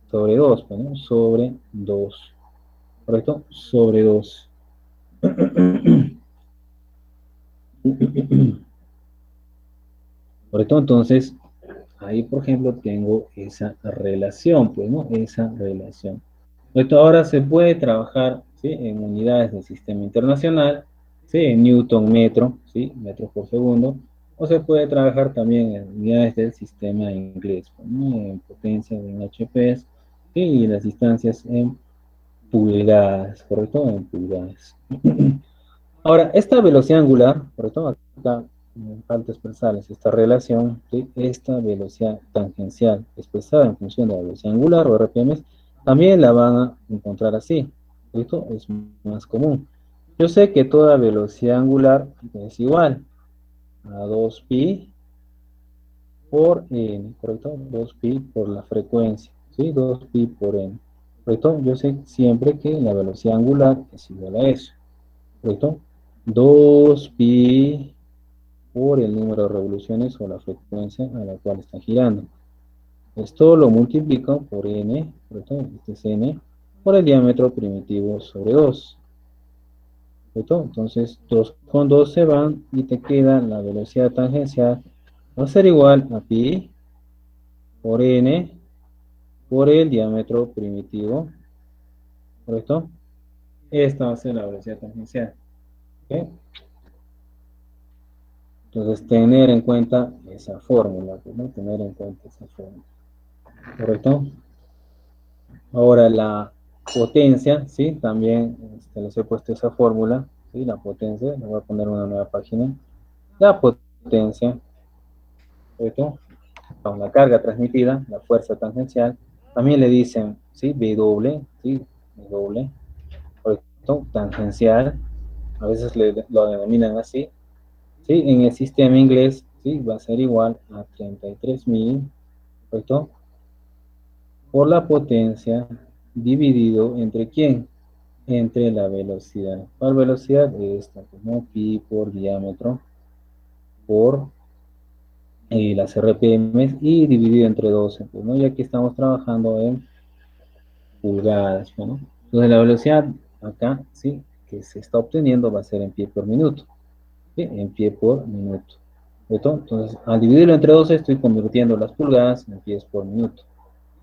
sobre 2, ¿no? Sobre 2. ¿Correcto? Sobre 2. ¿Correcto? Entonces, ahí, por ejemplo, tengo esa relación, pues, ¿no? Esa relación. Esto ahora se puede trabajar, ¿sí? En unidades del sistema internacional, ¿sí? En Newton metro, ¿sí? Metros por segundo. O se puede trabajar también en unidades del sistema inglés, pues, ¿no? En potencia, en HPs, ¿sí? Y las distancias en pulgadas, ¿correcto? En pulgadas. Ahora, esta velocidad angular, ¿correcto? Acá me falta expresarles esta relación, ¿sí? Esta velocidad tangencial expresada en función de la velocidad angular o RPM, también la van a encontrar así, ¿correcto? Es más común. Yo sé que toda velocidad angular es igual a 2pi por n, ¿correcto? 2pi por la frecuencia, ¿sí? 2pi por n, ¿correcto? Yo sé siempre que la velocidad angular es igual a eso, ¿correcto? 2pi por el número de revoluciones o la frecuencia a la cual está girando. Esto lo multiplico por n, ¿correcto? Este es n, por el diámetro primitivo sobre 2. ¿Correcto? Entonces, 2 con 2 se van y te queda la velocidad tangencial. Va a ser igual a pi por n por el diámetro primitivo. ¿Correcto? Esta va a ser la velocidad tangencial. ¿Ok? Entonces, tener en cuenta esa fórmula, ¿no? Tener en cuenta esa fórmula. ¿Correcto? Ahora la potencia, ¿sí? También les he puesto esa fórmula, ¿sí? La potencia, le voy a poner una nueva página. La potencia, ¿correcto? Con la carga transmitida, la fuerza tangencial. También le dicen, ¿sí? W, ¿sí? W, ¿correcto? Tangencial. A veces lo denominan así. ¿Sí? En el sistema inglés, ¿sí? Va a ser igual a 33.000, ¿correcto? Por la potencia dividido entre ¿quién? Entre la velocidad. ¿Cuál velocidad? Esta, como pi por diámetro por las RPM y dividido entre 12, pues, ¿no? Y aquí estamos trabajando en pulgadas, ¿no? Entonces la velocidad acá, ¿sí? Que se está obteniendo va a ser en pie por minuto, ¿sí? En pie por minuto. ¿Cierto? Entonces, al dividirlo entre 12 estoy convirtiendo las pulgadas en pies por minuto.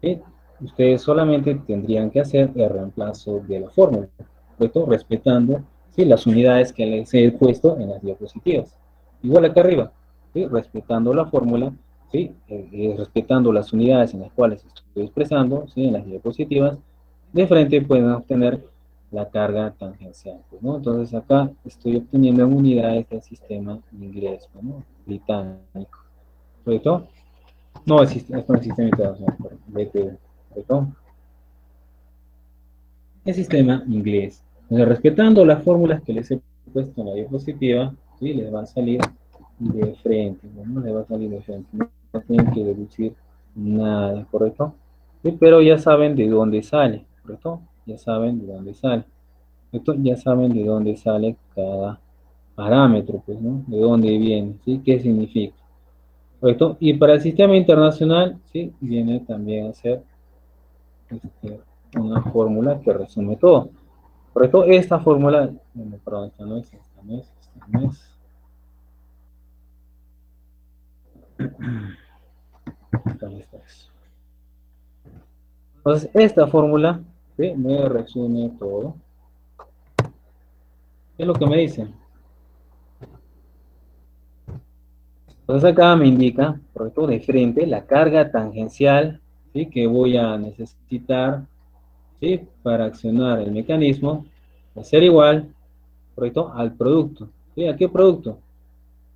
¿Sí? Ustedes solamente tendrían que hacer el reemplazo de la fórmula, ¿correcto? Respetando, ¿sí? Las unidades que les he puesto en las diapositivas. Igual acá arriba, ¿sí? Respetando la fórmula, ¿sí? Respetando las unidades en las cuales estoy expresando, ¿sí? En las diapositivas, de frente pueden obtener la carga tangencial, pues, ¿no? Entonces acá estoy obteniendo en unidades del sistema inglés, ¿no? Británico, ¿correcto? No, es con el sistema internacional, BTU, ¿correcto? El sistema inglés. Entonces, respetando las fórmulas que les he puesto en la diapositiva, ¿sí? Les va a salir de frente, ¿no? Les va a salir de frente. No tienen que deducir nada, ¿correcto? Sí, pero ya saben de dónde sale, ¿correcto? Ya saben de dónde sale. ¿Correcto? Ya saben de dónde sale cada parámetro, pues, ¿no? De dónde viene, ¿sí? ¿Qué significa? ¿Correcto? Y para el sistema internacional, ¿sí? Viene también a ser una fórmula que resume todo. ¿Correcto? Esta fórmula, perdón, esta no es, esta no es, esta no es. Esta es. Entonces, esta fórmula, ¿sí? Me resume todo. ¿Qué es lo que me dicen? Entonces acá me indica, correcto, de frente, la carga tangencial, ¿sí? Que voy a necesitar, ¿sí? Para accionar el mecanismo, va a ser igual, correcto, al producto. ¿Sí? ¿A qué producto?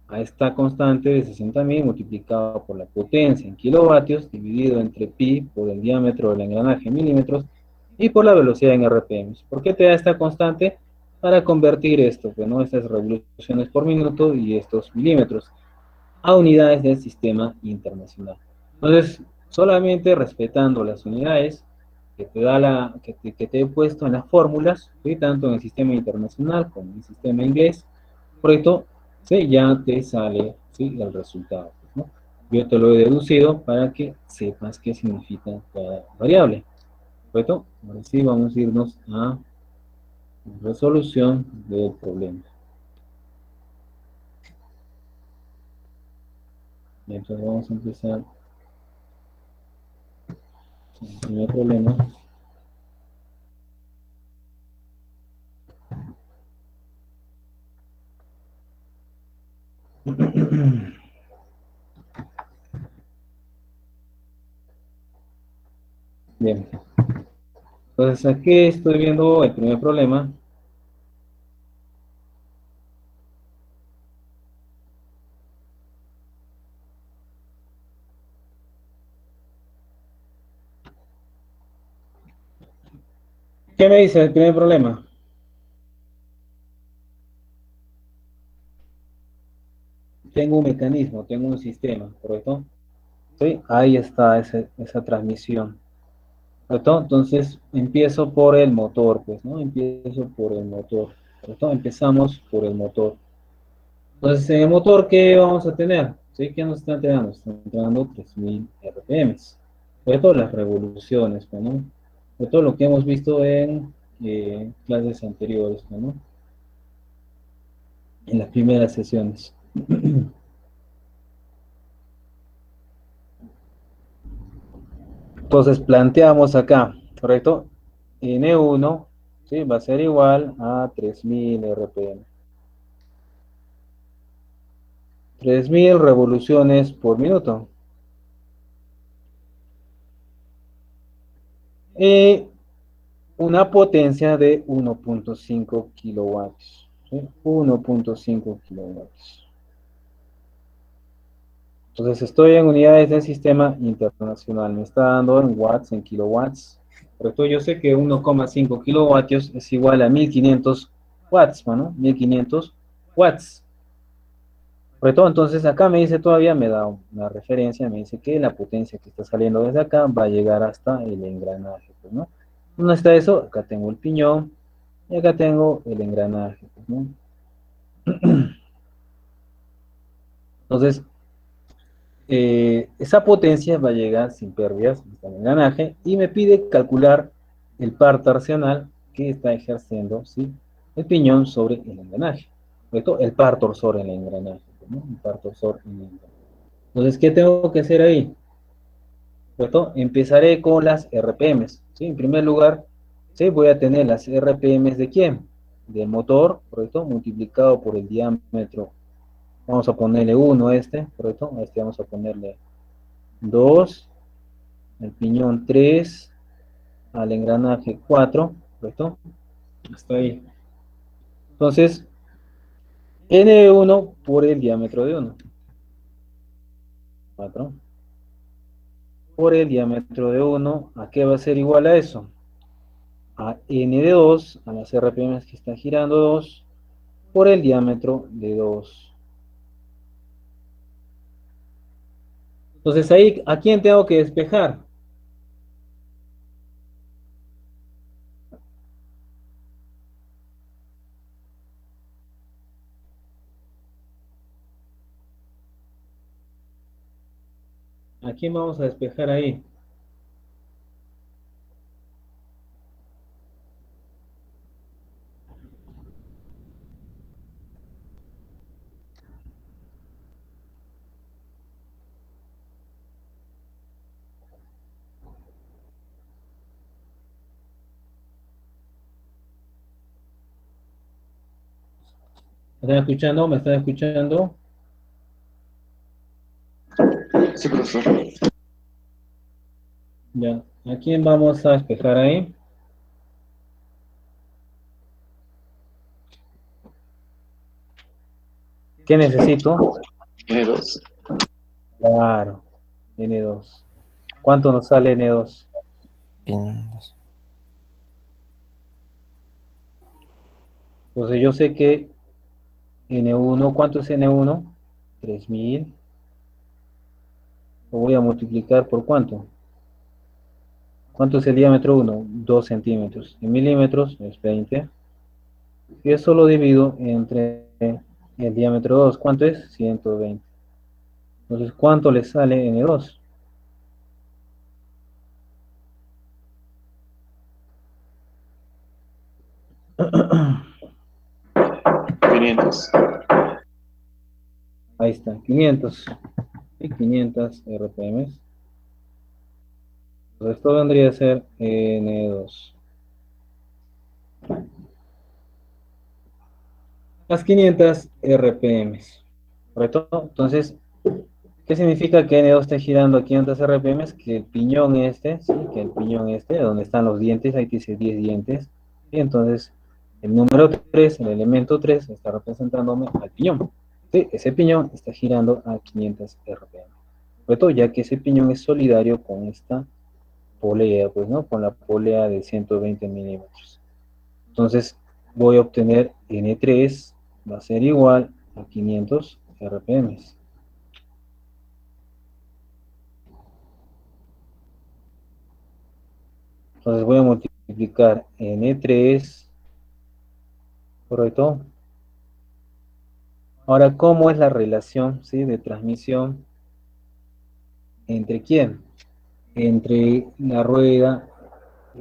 A esta constante de 60.000 multiplicado por la potencia en kilovatios, dividido entre pi por el diámetro del engranaje en milímetros, y por la velocidad en RPM. ¿Por qué te da esta constante? Para convertir esto, pues, ¿no? Estas revoluciones por minuto y estos milímetros a unidades del sistema internacional. Entonces, solamente respetando las unidades que te da que te he puesto en las fórmulas, ¿sí? Tanto en el sistema internacional como en el sistema inglés, correcto, ¿sí? Ya te sale, ¿sí? El resultado, pues, ¿no? Yo te lo he deducido para que sepas qué significa cada variable, correcto. Ahora sí vamos a irnos a resolución del problema. Y entonces vamos a empezar con el primer problema. Bien. Entonces aquí estoy viendo el primer problema. ¿Qué me dice el primer problema? Tengo un mecanismo, tengo un sistema, ¿correcto? Sí, ahí está esa transmisión, ¿correcto? Entonces empiezo por el motor, pues, ¿no? Empiezo por el motor, ¿correcto? Empezamos por el motor. Entonces, en el motor, ¿qué vamos a tener? ¿Sí? ¿Qué nos está entregando? Está entregando 3000 RPM. ¿Correcto? Las revoluciones, pues, ¿no? De todo lo que hemos visto en clases anteriores, pues, ¿no? En las primeras sesiones. Entonces planteamos acá, ¿correcto? N1, ¿sí? Va a ser igual a 3000 RPM. 3000 revoluciones por minuto. Y una potencia de 1.5 kilowatts. ¿Sí? 1.5 kilowatts. Entonces estoy en unidades del sistema internacional. Me está dando en watts, en kilowatts. Correcto, yo sé que 1,5 kilovatios es igual a 1500 watts, ¿no? 1500 watts. Correcto, entonces acá me dice todavía, me da una referencia, me dice que la potencia que está saliendo desde acá va a llegar hasta el engranaje, pues, ¿no? ¿Dónde está eso? Acá tengo el piñón y acá tengo el engranaje, pues, ¿no? Entonces, esa potencia va a llegar sin pérdidas hasta el engranaje y me pide calcular el par torsional que está ejerciendo, ¿sí? El piñón sobre el engranaje. ¿Correcto? El par torsor en el engranaje, ¿no? El par torsor en el engranaje. Entonces, ¿qué tengo que hacer ahí? ¿Correcto? Empezaré con las RPMs, ¿sí? En primer lugar, ¿sí? Voy a tener las RPMs de quién? Del motor, ¿correcto? Multiplicado por el diámetro. Vamos a ponerle 1 a este, ¿correcto? A este vamos a ponerle 2, el piñón 3, al engranaje 4, ¿correcto? Hasta ahí. Entonces, N1 por el diámetro de 1. 4. Por el diámetro de 1, ¿a qué va a ser igual a eso? A N de 2, a las RPM que están girando 2, por el diámetro de 2. Entonces ahí, ¿a quién tengo que despejar? ¿A quién vamos a despejar ahí? ¿Me están escuchando? ¿Me están escuchando? Sí, profesor. Ya. ¿A quién vamos a despejar ahí? ¿Qué necesito? N2. Claro, N2. ¿Cuánto nos sale N2? Pinos. Entonces yo sé que N1, ¿cuánto es N1? 3000. Lo voy a multiplicar por ¿cuánto? ¿Cuánto es el diámetro 1? 2 centímetros. En milímetros es 20. Y eso lo divido entre el diámetro 2. ¿Cuánto es? 120. Entonces, ¿cuánto le sale N2? 500. Ahí está, 500. Y 500 RPM. Entonces, esto vendría a ser N2. Las 500 RPM. ¿Correcto? Entonces, ¿Qué significa que N2 esté girando a 500 RPM? Que el piñón este, ¿sí? Que el piñón este, donde están los dientes, ahí dice 10 dientes. Y entonces, el número 3, el elemento 3, está representándome al piñón. ¿Sí? Ese piñón está girando a 500 RPM. Sobre todo, ya que ese piñón es solidario con esta polea, pues, ¿no? Con la polea de 120 milímetros. Entonces, voy a obtener N3, va a ser igual a 500 RPM. Entonces voy a multiplicar N3, ¿correcto? Ahora, ¿cómo es la relación, ¿sí? De transmisión entre quién? Entre la rueda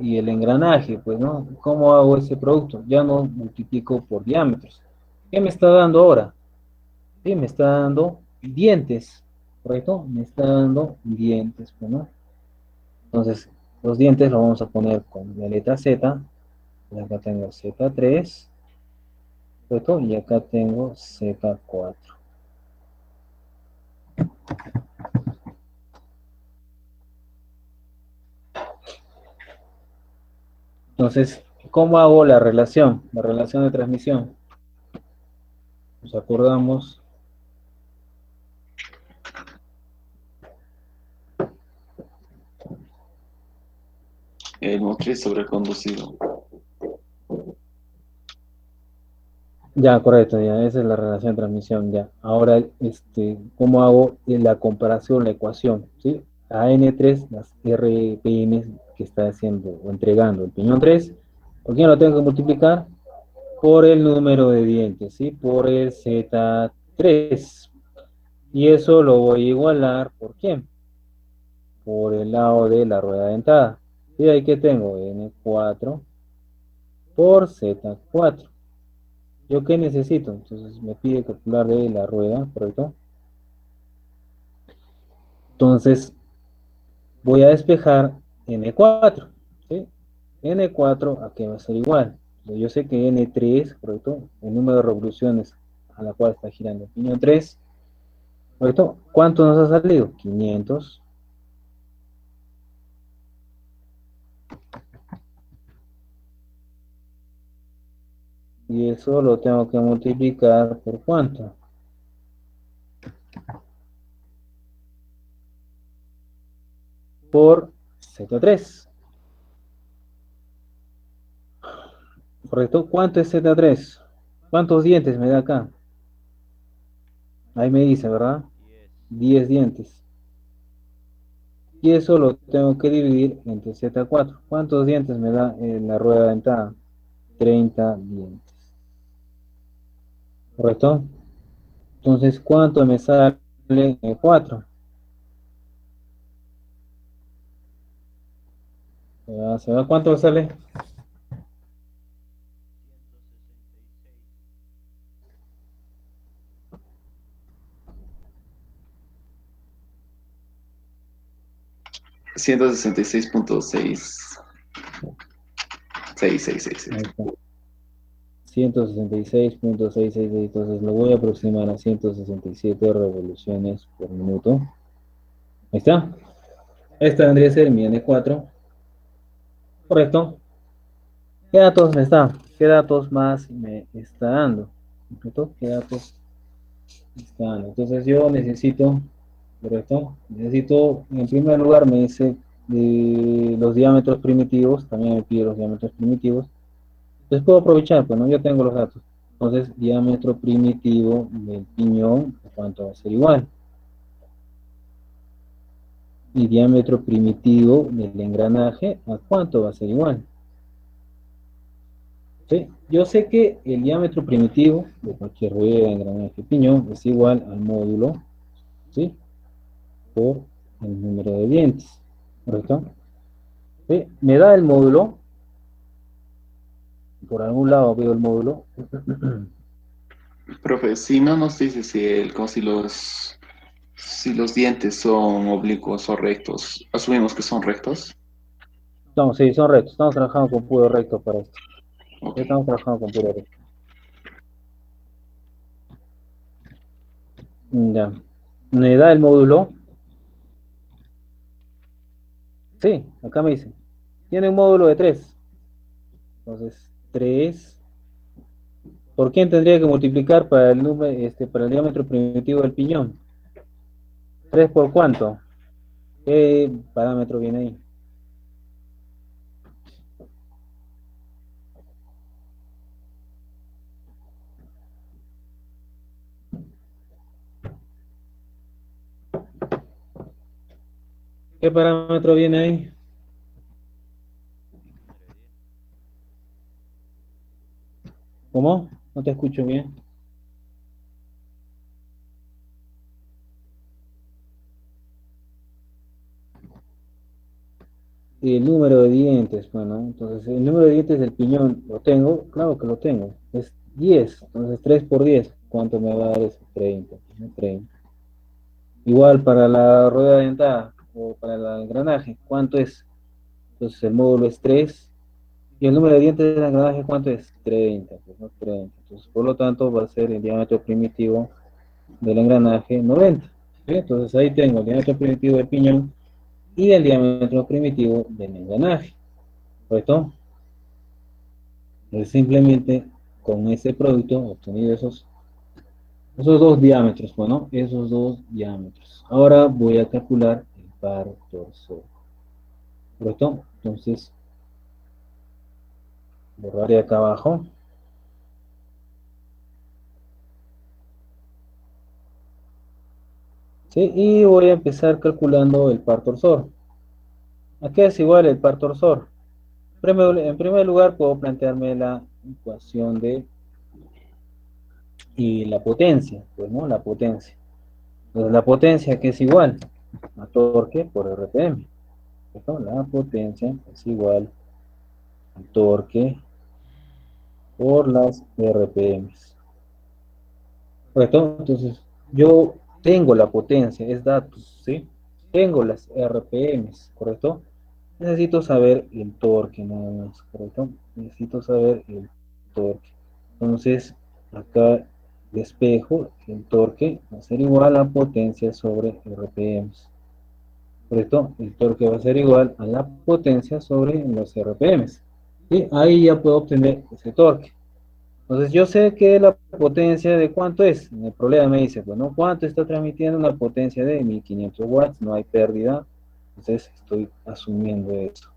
y el engranaje, pues, ¿no? ¿Cómo hago ese producto? Ya no multiplico por diámetros. ¿Qué me está dando ahora? Sí, me está dando dientes, ¿correcto? Me está dando dientes, pues, ¿no? Entonces, los dientes los vamos a poner con la letra Z. Y acá tengo Z3, ¿correcto? Y acá tengo Z4. Entonces, ¿cómo hago la relación? La relación de transmisión. Nos acordamos. El motriz sobreconducido. Ya, correcto, ya, esa es la relación de transmisión, ya. Ahora, ¿cómo hago la comparación, la ecuación? ¿Sí? A N3, las RPM que está haciendo o entregando el piñón 3, ¿por qué lo tengo que multiplicar? Por el número de dientes, ¿sí? Por el Z3. Y eso lo voy a igualar, ¿por quién? Por el lado de la rueda dentada. Y ahí que tengo N4 por Z4. ¿Yo qué necesito? Entonces me pide calcular de la rueda, ¿correcto? Entonces voy a despejar N4, ¿sí? N4 a qué va a ser igual. Yo sé que N3, ¿correcto? El número de revoluciones a la cual está girando el piñón 3, ¿correcto? ¿Cuánto nos ha salido? 500. Y eso lo tengo que multiplicar por ¿cuánto? Por Z3. ¿Correcto? ¿Cuánto es Z3? ¿Cuántos dientes me da acá? Ahí me dice, ¿verdad? 10. 10 dientes. Y eso lo tengo que dividir entre Z4. ¿Cuántos dientes me da en la rueda dentada? 30 dientes. ¿Correcto? Entonces, ¿cuánto me sale 4? ¿Se va cuánto sale? 166.6. 666. Ahí está. 166.666. Entonces lo voy a aproximar a 167 revoluciones por minuto. Ahí está. Esta vendría a ser mi N4. Correcto. ¿Qué datos me está? ¿Qué datos más me está dando? ¿Correcto? ¿Qué datos me está dando? Entonces yo necesito, ¿correcto? Necesito, en primer lugar, me dice los diámetros primitivos, también me pide los diámetros primitivos. Entonces puedo aprovechar, pues no, ya tengo los datos. Entonces, diámetro primitivo del piñón, ¿cuánto va a ser igual? Y diámetro primitivo del engranaje, ¿a cuánto va a ser igual? ¿Sí? Yo sé que el diámetro primitivo de cualquier rueda, engranaje, piñón es igual al módulo, ¿sí? Por el número de dientes, ¿correcto? ¿Sí? Me da el módulo, por algún lado veo el módulo. Profe, si no nos dice si los dientes son oblicuos o rectos, asumimos que son rectos. No, sí, son rectos, estamos trabajando con puro recto para esto. Ok. Estamos trabajando con puro recto. Ya. ¿Me da el módulo? Sí, acá me dice. Tiene un módulo de 3. Entonces, 3. ¿Por quién tendría que multiplicar para el número, para el diámetro primitivo del piñón? ¿3 por cuánto? ¿Qué parámetro viene ahí? ¿Qué parámetro viene ahí? ¿Cómo? No te escucho bien. Y el número de dientes, bueno, entonces el número de dientes del piñón, ¿lo tengo? Claro que lo tengo. Es 10. Entonces 3 por 10. ¿Cuánto me va a dar eso? 30. 30. Igual para la rueda dentada o para el engranaje, ¿cuánto es? Entonces el módulo es 3. Y el número de dientes del engranaje, ¿cuánto es? 30, pues, ¿no? 30. Entonces, por lo tanto, va a ser el diámetro primitivo del engranaje 90. ¿Sí? Entonces, ahí tengo el diámetro primitivo del piñón y el diámetro primitivo del engranaje. ¿Correcto? Entonces, simplemente con ese producto obtenido esos dos diámetros, bueno, esos dos diámetros. Ahora voy a calcular el par torsor. ¿Correcto? Entonces, borraré acá abajo. ¿Sí? Y voy a empezar calculando el par torsor. ¿A qué es igual el par torsor? En primer lugar, puedo plantearme la ecuación de y la potencia, pues, ¿no? La potencia. Entonces, la potencia que es igual a torque por RPM. ¿Cierto? La potencia es igual al torque por las RPMs. ¿Correcto? Entonces, yo tengo la potencia, es datos, ¿sí? Tengo las RPMs, ¿correcto? Necesito saber el torque nada más, ¿correcto? Necesito saber el torque. Entonces, acá despejo el torque va a ser igual a potencia sobre RPMs. ¿Correcto? El torque va a ser igual a la potencia sobre los RPMs. Y ahí ya puedo obtener ese torque. Entonces yo sé que la potencia de cuánto es. En el problema me dice, bueno, ¿cuánto está transmitiendo una potencia de 1500 watts? No hay pérdida. Entonces estoy asumiendo eso.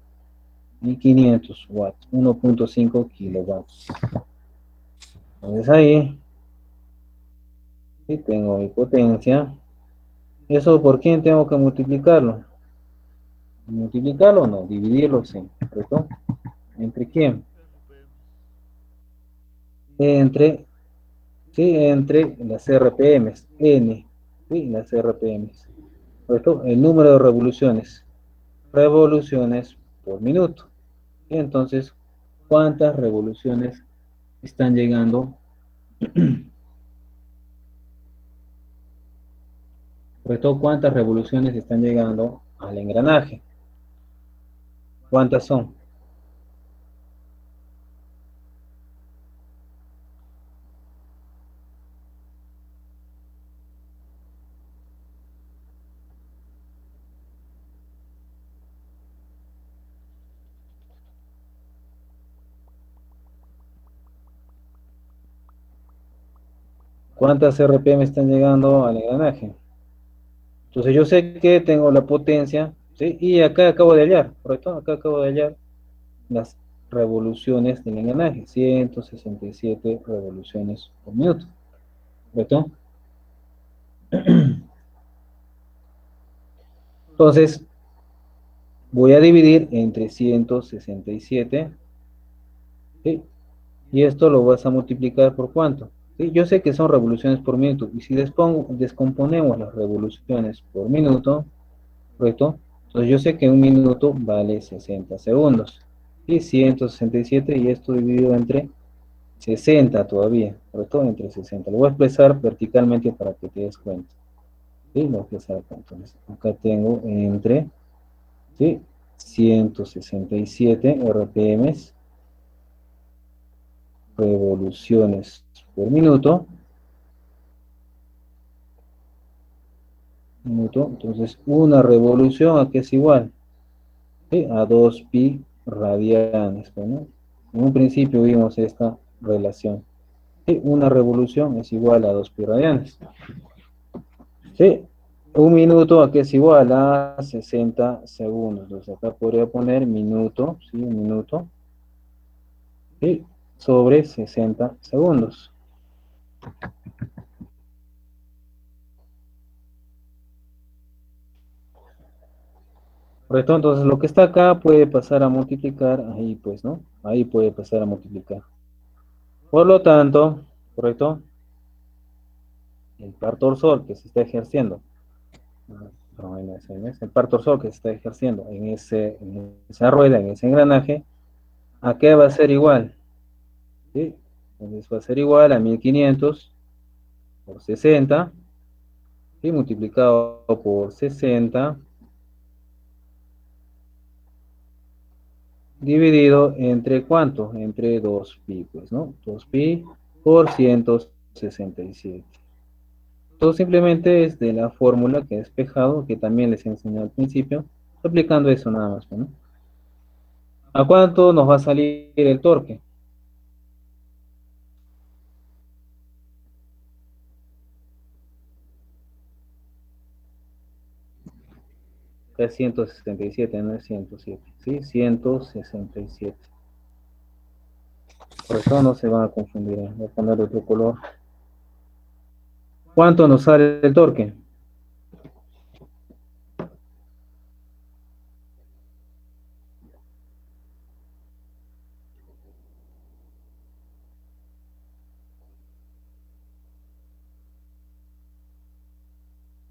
1500 watts, 1.5 kilowatts. Entonces ahí sí tengo mi potencia. ¿Eso por quién tengo que multiplicarlo? ¿Multiplicarlo o no? Dividirlo, sí. ¿Correcto? ¿Entre quién? Entre, sí, entre las RPMs. N. Sí, las RPMs. ¿Correcto? El número de revoluciones. Revoluciones por minuto. Y entonces, ¿cuántas revoluciones están llegando? ¿Correcto? ¿Cuántas revoluciones están llegando al engranaje? ¿Cuántas son? ¿Cuántas RPM están llegando al engranaje? Entonces yo sé que tengo la potencia, ¿sí? Y acá acabo de hallar, ¿correcto? Acá acabo de hallar las revoluciones del engranaje, 167 revoluciones por minuto, ¿correcto? Entonces, voy a dividir entre 167, ¿sí? Y esto lo vas a multiplicar por ¿cuánto? ¿Sí? Yo sé que son revoluciones por minuto, y si descomponemos las revoluciones por minuto, ¿correcto? Entonces yo sé que un minuto vale 60 segundos. Y 167 y esto dividido entre 60 todavía, ¿correcto? Entre 60. Lo voy a expresar verticalmente para que te des cuenta. ¿Sí? Lo voy a expresar acá. Entonces, acá tengo entre, ¿sí? 167 RPMs, revoluciones por minuto, Minuto. Entonces, una revolución, ¿a qué es igual? ¿Sí? A 2 pi radianes. Bueno, en un principio vimos esta relación. ¿Sí? Una revolución es igual a 2 pi radianes. ¿Sí? Un minuto, ¿a qué es igual? A 60 segundos. Entonces, acá podría poner minuto, ¿sí? Un minuto, ¿sí? Sobre 60 segundos. Correcto, entonces lo que está acá puede pasar a multiplicar, ahí pues, ¿no? Ahí puede pasar a multiplicar. Por lo tanto, correcto, el par torsor que se está ejerciendo, no, el par torsor que se está ejerciendo en esa rueda, en ese engranaje, ¿a qué va a ser igual? ¿Sí? Entonces va a ser igual a 1500 por 60, ¿sí? Multiplicado por 60, dividido entre ¿cuánto? Entre 2pi, pues, ¿no? 2pi por 167. Todo simplemente es de la fórmula que he despejado, que también les enseñé al principio, aplicando eso nada más, ¿no? ¿A cuánto nos va a salir el torque? Es 167, no es 107, ¿sí? 167. Por eso no se van a confundir, ¿eh? Voy a poner otro color. ¿Cuánto nos sale el torque?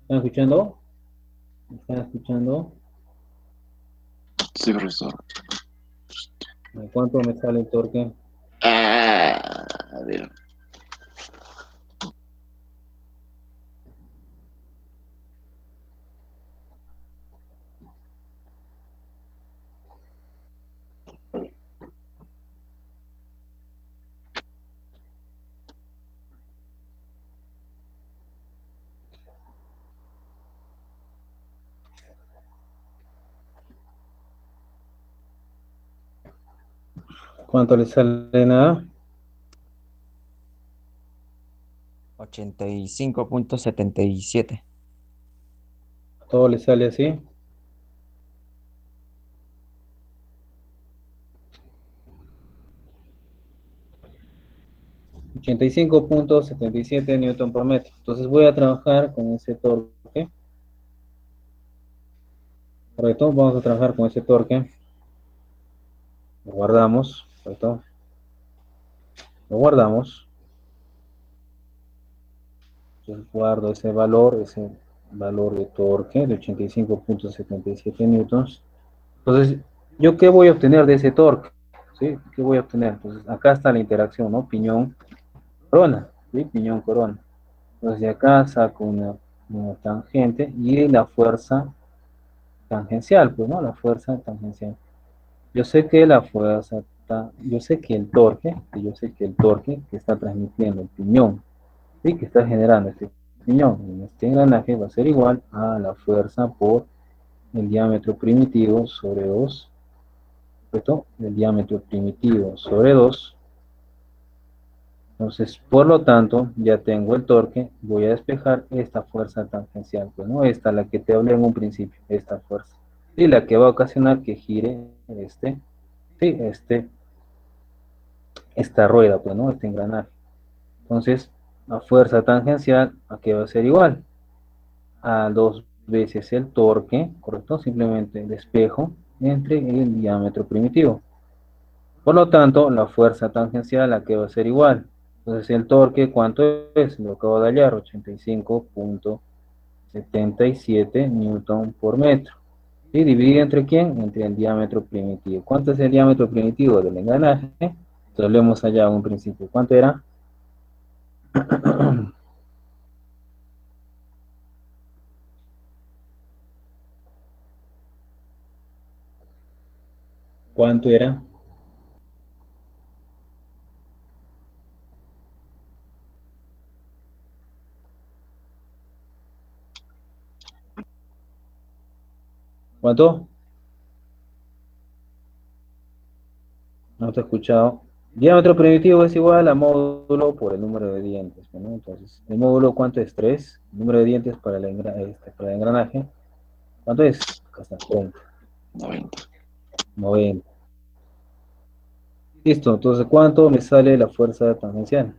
¿Están escuchando? ¿Están escuchando? Sí, profesor. ¿A cuánto me sale el torque? A ver. ¿Cuánto le sale nada? 85.77. Todo le sale así. 85.77 newton por metro. Entonces voy a trabajar con ese torque. Correcto, vamos a trabajar con ese torque. Lo guardamos, correcto. Lo guardamos. Entonces guardo ese valor de torque de 85.77 newtons. Entonces, ¿yo qué voy a obtener de ese torque? ¿Sí? ¿Qué voy a obtener? Entonces, acá está la interacción, ¿no? Piñón-corona, ¿sí? Piñón-corona. Entonces, de acá saco una tangente y la fuerza tangencial, pues, ¿no? La fuerza tangencial. Yo sé que la fuerza, yo sé que el torque que está transmitiendo el piñón, ¿sí? Que está generando este piñón en este engranaje va a ser igual a la fuerza por el diámetro primitivo sobre 2, ¿correcto? El diámetro primitivo sobre 2. Entonces, por lo tanto, ya tengo el torque, voy a despejar esta fuerza tangencial, pues, ¿no? Esta, la que te hablé en un principio, esta fuerza. Y la que va a ocasionar que gire sí, esta rueda, pues, ¿no? Este engranaje. Entonces, la fuerza tangencial, ¿a qué va a ser igual? A 2 veces el torque, ¿correcto? Simplemente despejo entre el diámetro primitivo. Por lo tanto, la fuerza tangencial, ¿a qué va a ser igual? Entonces, el torque, ¿cuánto es? Lo acabo de hallar, 85.77 newton por metro. ¿Y dividido entre quién? Entre el diámetro primitivo. ¿Cuánto es el diámetro primitivo del engranaje? Entonces, lo hemos hallado en un principio. ¿Cuánto era? ¿Cuánto era? ¿Cuánto? No te he escuchado. Diámetro primitivo es igual a módulo por el número de dientes, ¿no? Entonces, ¿el módulo cuánto es? 3. El número de dientes para para el engranaje. ¿Cuánto es? Acá está, 30. 90. 90. Listo, entonces, ¿cuánto me sale la fuerza tangencial?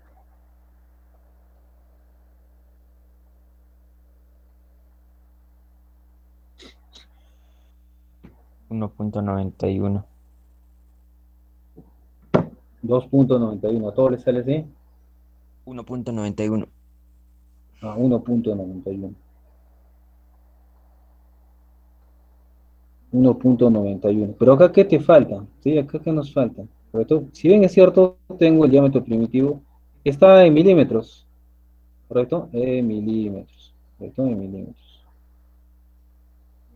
1.91. 2.91. ¿A todo le sale así? 1.91. A 1.91. 1.91. Pero acá, ¿qué te falta? ¿Sí? Acá, ¿qué nos falta? ¿Correcto? Si bien es cierto, tengo el diámetro primitivo, está en milímetros, ¿correcto? En milímetros, ¿correcto? En milímetros,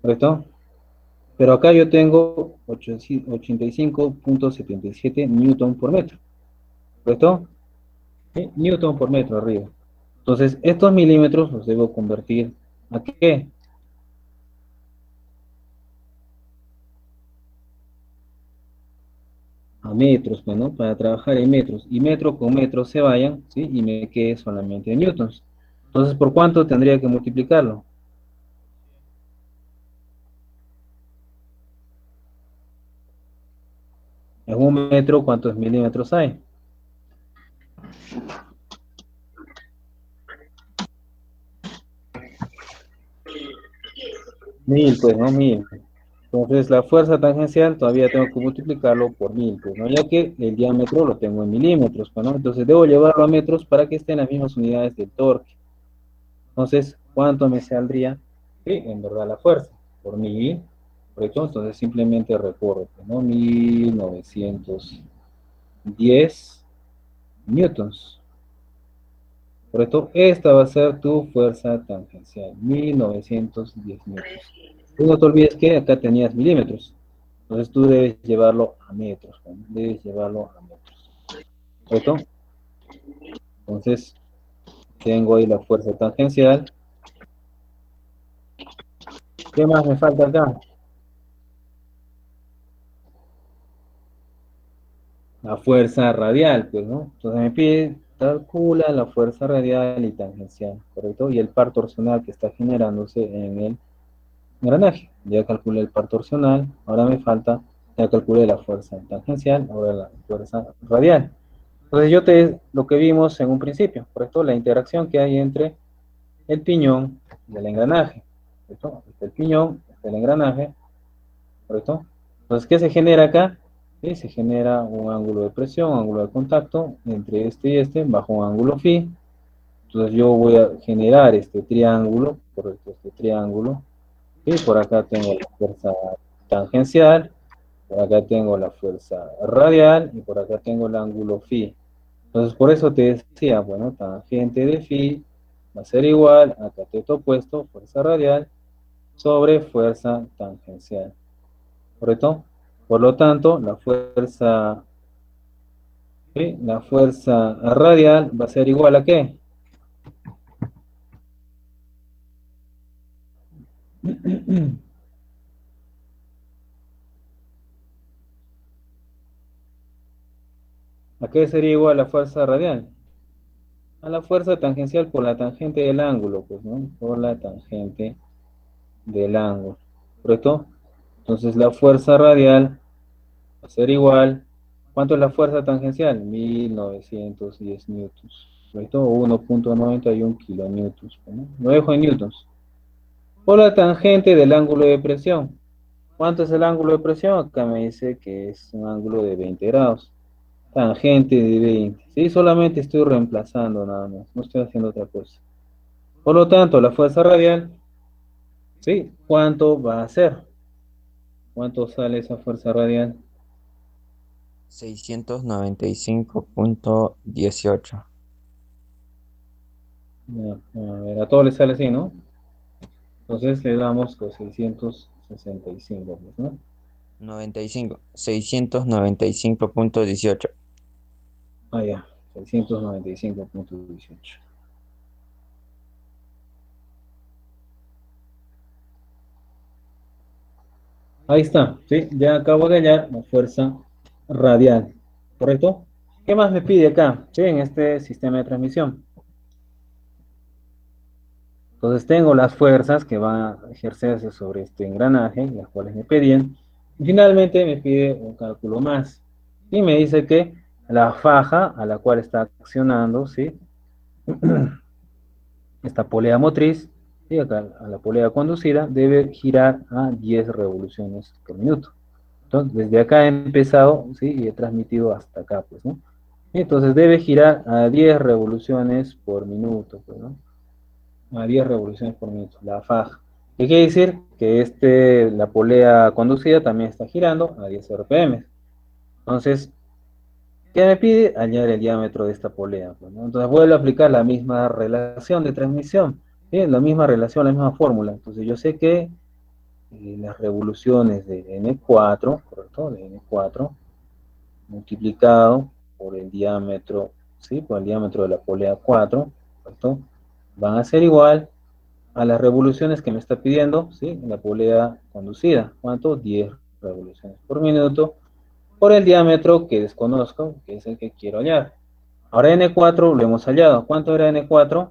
¿correcto? Pero acá yo tengo 85.77 newton por metro, ¿correcto? ¿Sí? Newton por metro arriba. Entonces, estos milímetros los debo convertir ¿a qué? A metros, pues, ¿no? Para trabajar en metros. Y metro con metro se vayan, ¿sí? Y me quede solamente en newtons. Entonces, ¿por cuánto tendría que multiplicarlo? En un metro, ¿cuántos milímetros hay? 1000, pues, ¿no? 1000. Entonces, la fuerza tangencial todavía tengo que multiplicarlo por 1000, pues, ¿no? Ya que el diámetro lo tengo en milímetros, pues, ¿no? Entonces, debo llevarlo a metros para que estén las mismas unidades del torque. Entonces, ¿cuánto me saldría? Sí, en verdad la fuerza, por 1000, ¿correcto? Entonces, simplemente recorro, pues, ¿no? 1910 newtons, ¿correcto? Esta va a ser tu fuerza tangencial, 1910 newtons. Tú no te olvides que acá tenías milímetros. Entonces tú debes llevarlo a metros, ¿no? Debes llevarlo a metros. ¿Correcto? Entonces tengo ahí la fuerza tangencial. ¿Qué más me falta acá? La fuerza radial, pues, ¿no? Entonces me pide, calcula la fuerza radial y tangencial, ¿correcto? Y el par torsional que está generándose en el engranaje. Ya calculé el par torsional, ahora me falta, ya calculé la fuerza tangencial, ahora la fuerza radial. Entonces lo que vimos en un principio, ¿correcto? La interacción que hay entre el piñón y el engranaje, ¿correcto? Está el piñón, está el engranaje, ¿correcto? Entonces, ¿qué se genera acá? Sí, se genera un ángulo de presión, un ángulo de contacto entre este y este, bajo un ángulo phi. Entonces yo voy a generar este triángulo, correcto, este triángulo, y por acá tengo la fuerza tangencial, por acá tengo la fuerza radial, y por acá tengo el ángulo phi. Entonces, por eso te decía, bueno, tangente de phi va a ser igual a cateto opuesto, fuerza radial, sobre fuerza tangencial. ¿Correcto? Por lo tanto, ¿sí? La fuerza radial va a ser igual a ¿qué? ¿A qué sería igual la fuerza radial? A la fuerza tangencial por la tangente del ángulo, pues, ¿no? Por la tangente del ángulo. ¿Correcto? Entonces la fuerza radial va a ser igual. ¿Cuánto es la fuerza tangencial? 1910 newtons. ¿Correcto? O 1.91 kilonewtons, ¿no? Lo dejo en newtons. Por la tangente del ángulo de presión. ¿Cuánto es el ángulo de presión? Acá me dice que es un ángulo de 20 grados. Tangente de 20. Sí, solamente estoy reemplazando nada más. No estoy haciendo otra cosa. Por lo tanto, la fuerza radial, ¿sí? ¿Cuánto va a ser? ¿Cuánto sale esa fuerza radial? 695.18. Ya, a ver, a todos les sale así, ¿no? Entonces le damos los 665, pues, ¿no? 95. 695.18. Ah, ya, 695.18. Ahí está, ¿sí? Ya acabo de hallar la fuerza radial, ¿correcto? ¿Qué más me pide acá? Sí, en este sistema de transmisión. Entonces tengo las fuerzas que van a ejercerse sobre este engranaje, las cuales me pedían. Y finalmente me pide un cálculo más. Y me dice que la faja a la cual está accionando, ¿sí? Esta polea motriz, y acá a la polea conducida, debe girar a 10 revoluciones por minuto. Entonces, desde acá he empezado, ¿sí? Y he transmitido hasta acá, pues, ¿no? Entonces, debe girar a 10 revoluciones por minuto, pues, ¿no? A 10 revoluciones por minuto, la faja. ¿Qué quiere decir? Que la polea conducida también está girando a 10 RPM. Entonces, ¿qué me pide? Hallar el diámetro de esta polea, pues, ¿no? Entonces, vuelvo a aplicar la misma relación de transmisión, ¿sí? La misma relación, la misma fórmula. Entonces, yo sé que las revoluciones de N4, ¿correcto? De N4 multiplicado por el diámetro, ¿sí? Por el diámetro de la polea 4, ¿correcto? Van a ser igual a las revoluciones que me está pidiendo, ¿sí? La polea conducida. ¿Cuánto? 10 revoluciones por minuto por el diámetro que desconozco, que es el que quiero hallar. Ahora N4 lo hemos hallado. ¿Cuánto era N4?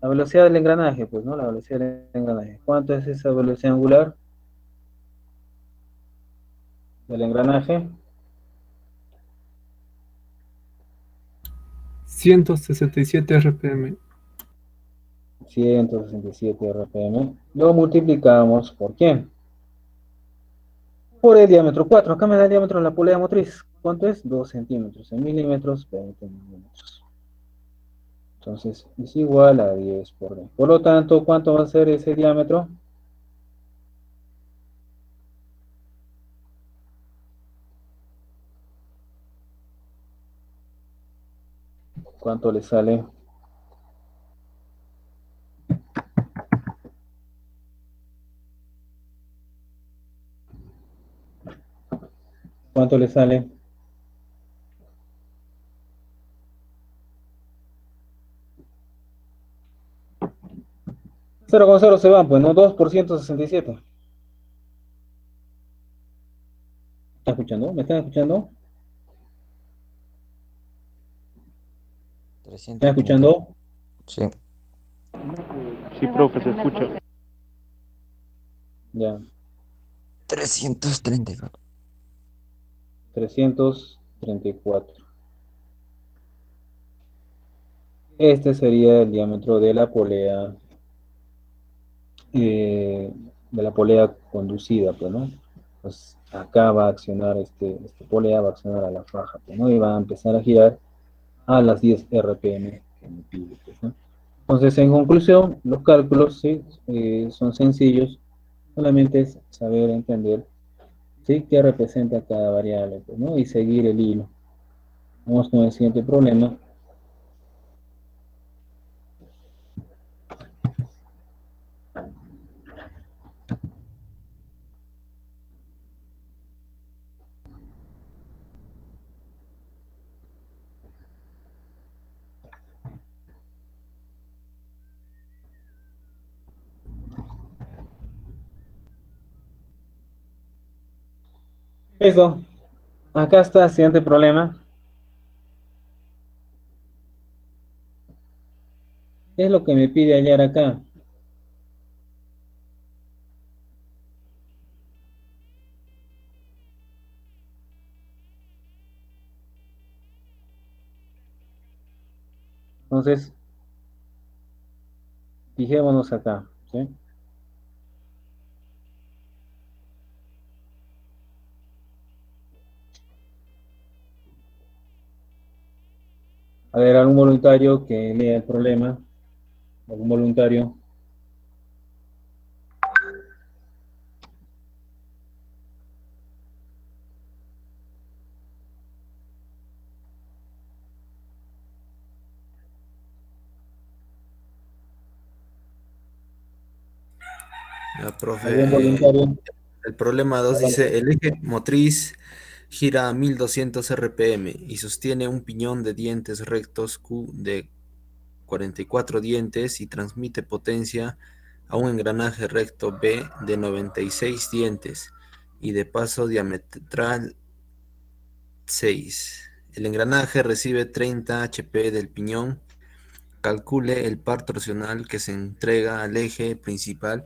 La velocidad del engranaje, pues, ¿no? La velocidad del engranaje. ¿Cuánto es esa velocidad angular del engranaje? 167 RPM. 167 RPM. Lo multiplicamos por ¿quién? Por el diámetro 4. Acá me da el diámetro de la polea motriz. ¿Cuánto es? 2 centímetros. En milímetros, 20 milímetros. Entonces, es igual a 10 por 2. Por lo tanto, ¿cuánto va a ser ese diámetro? ¿Cuánto le sale? ¿Cuánto le sale? 0,0 se van, pues, ¿no? 2 por 167. ¿Están escuchando? ¿Me están escuchando? ¿Están 330. escuchando? Sí. Sí, profe, se escucha. Ya, 334. 334. Este sería el diámetro de la polea conducida, pues, ¿no? Pues acá va a accionar este polea, va a accionar a la faja, pues, ¿no? Y va a empezar a girar a las 10 RPM que me pide, pues, ¿no? Entonces, en conclusión, los cálculos, ¿sí? Son sencillos, solamente es saber entender, ¿sí? Qué representa cada variable, pues, ¿no? Y seguir el hilo. Vamos con el siguiente problema. Eso, acá está el siguiente problema. ¿Qué es lo que me pide hallar acá? Entonces, fijémonos acá, ¿sí? A ver, algún voluntario que lea el problema. Algún voluntario. Ya, profe, Algún voluntario. el problema 2 dice, el eje motriz gira a 1200 RPM y sostiene un piñón de dientes rectos Q de 44 dientes y transmite potencia a un engranaje recto B de 96 dientes y de paso diametral 6. El engranaje recibe 30 HP del piñón. Calcule el par torsional que se entrega al eje principal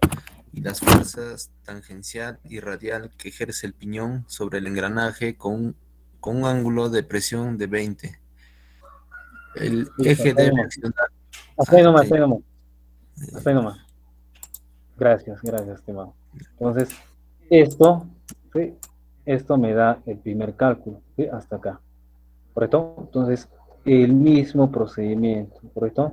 y las fuerzas tangencial y radial que ejerce el piñón sobre el engranaje con un ángulo de presión de 20. El Listo, eje hasta ahí debe nomás. accionar. Hasta ahí nomás, Ok. hasta ahí nomás. Hasta ahí nomás. Gracias, estimado. Entonces, esto, ¿sí? Esto me da el primer cálculo, ¿sí? Hasta acá. ¿Correcto? Entonces, el mismo procedimiento, ¿correcto?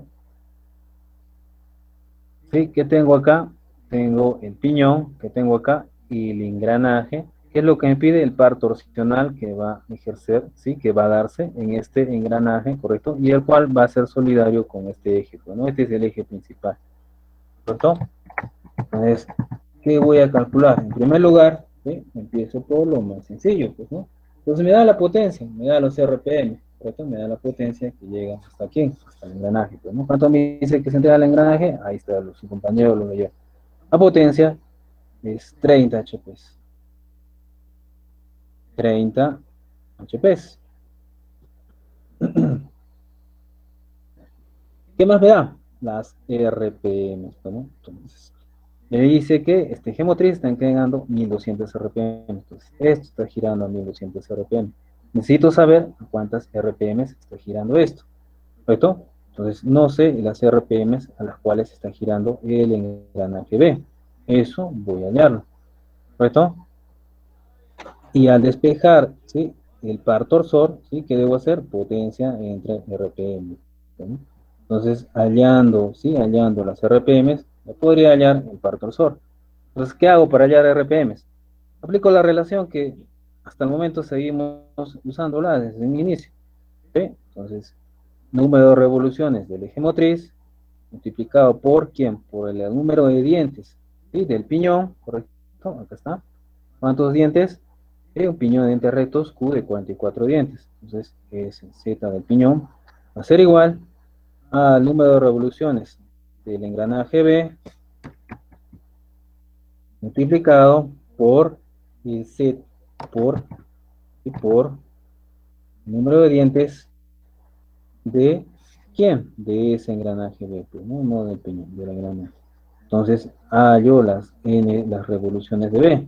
¿Sí? ¿Qué tengo acá? Tengo el piñón que tengo acá y el engranaje, que es lo que me pide el par torsional que va a ejercer, ¿sí? Que va a darse en este engranaje, ¿correcto? Y el cual va a ser solidario con este eje, ¿no? Este es el eje principal, ¿correcto? Entonces, ¿qué voy a calcular? En primer lugar, ¿sí? Empiezo por lo más sencillo, pues, ¿no? Entonces me da la potencia, me da los RPM, ¿correcto? Me da la potencia que llega hasta aquí, hasta el engranaje, pues, ¿no? ¿Cuánto me dice que se entrega el engranaje? Ahí está, su compañero lo leyó. La potencia es 30 HP. 30 HP. ¿Qué más me da? Las RPM, ¿no? Entonces, me dice que este eje motriz está entregando 1200 RPM. Entonces, esto está girando a 1200 RPM. Necesito saber a cuántas RPM está girando esto. ¿Correcto? Entonces, no sé las RPM a las cuales está girando el engranaje B. Eso voy a hallarlo. ¿Correcto? Y al despejar, ¿sí? El par torsor, ¿sí? ¿Qué debo hacer? Potencia entre RPM. ¿Sí? Entonces, hallando, ¿sí? Hallando las RPM, podría hallar el par torsor. Entonces, ¿qué hago para hallar RPMs? Aplico la relación que hasta el momento seguimos usándola desde el inicio. ¿Sí? Entonces, número de revoluciones del eje motriz multiplicado por ¿quién? Por el número de dientes, ¿sí? Del piñón, ¿correcto? Acá está. ¿Cuántos dientes? Un piñón de dientes rectos Q de 44 dientes. Entonces, es Z del piñón va a ser igual al número de revoluciones del engranaje B multiplicado por el Z por el número de dientes de ¿quién? De ese engranaje B, pues, ¿no? No del piñón, del engranaje. Entonces, hallo las revoluciones de B.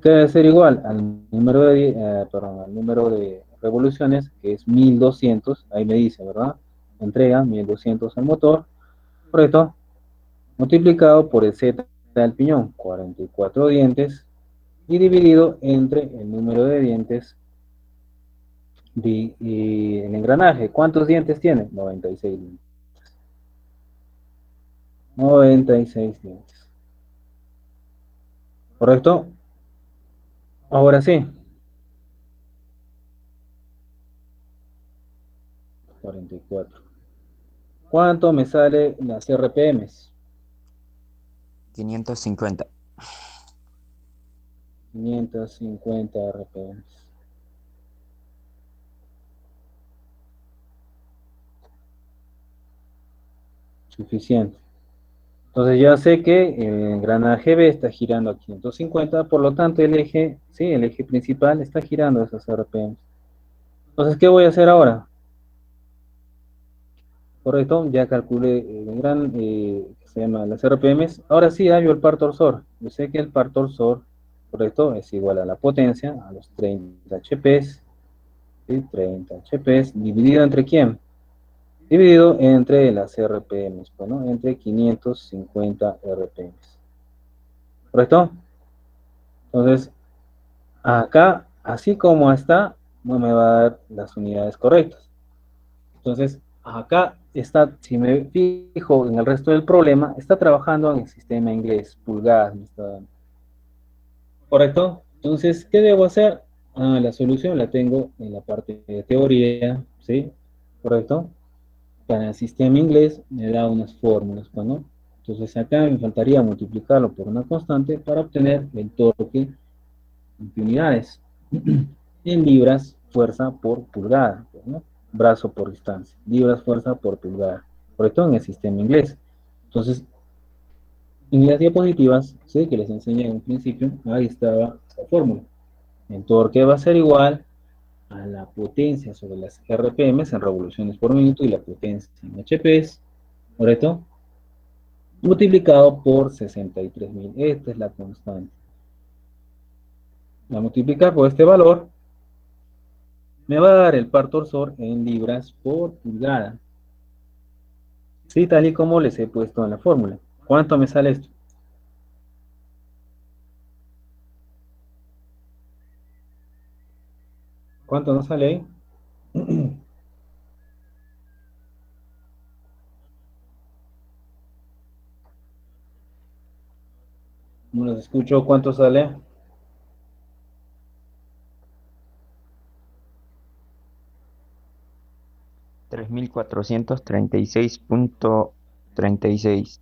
Que debe ser igual al número al número de revoluciones, que es 1200, ahí me dice, ¿verdad? Entrega 1200 al motor, correcto, multiplicado por el Z del piñón, 44 dientes, y dividido entre el número de dientes y el engranaje. ¿Cuántos dientes tiene? 96 dientes. 96 dientes. ¿Correcto? Ahora sí. 44. ¿Cuánto me sale las RPMs? 550. 550 RPMs. Suficiente. Entonces ya sé que el engranaje B está girando a 550, por lo tanto el eje, sí, el eje principal está girando a esos RPMs. Entonces, ¿qué voy a hacer ahora? Correcto, ya calculé que se llama las RPMs. Ahora sí hallo el par torsor. Yo sé que el par torsor, correcto, es igual a la potencia, a los 30 HPs, ¿sí? 30 HPs, dividido entre ¿quién? Dividido entre las RPMs, pues, ¿no? Entre 550 RPMs. ¿Correcto? Entonces, acá, así como está, no me va a dar las unidades correctas. Entonces, acá está, si me fijo en el resto del problema, está trabajando en el sistema inglés, pulgadas me está dando. ¿Correcto? Entonces, ¿qué debo hacer? La solución la tengo en la parte de teoría, ¿sí? ¿Correcto? Para el sistema inglés me da unas fórmulas, pues, ¿no? Entonces acá me faltaría multiplicarlo por una constante para obtener el torque en unidades. En libras, fuerza por pulgada, pues, ¿no? Brazo por distancia. Libras, fuerza por pulgada. ¿Correcto? En el sistema inglés. Entonces, En las diapositivas, sí, que les enseñé en un principio, ahí estaba esta fórmula. El torque va a ser igual a la potencia sobre las RPMs en revoluciones por minuto y la potencia en HPs, ¿correcto? Multiplicado por 63.000. Esta es la constante. La multiplicar por este valor me va a dar el par torsor en libras por pulgada. Sí, tal y como les he puesto en la fórmula. ¿Cuánto me sale esto? ¿Cuánto nos sale ahí? No los escucho. ¿Cuánto sale? 3436.36.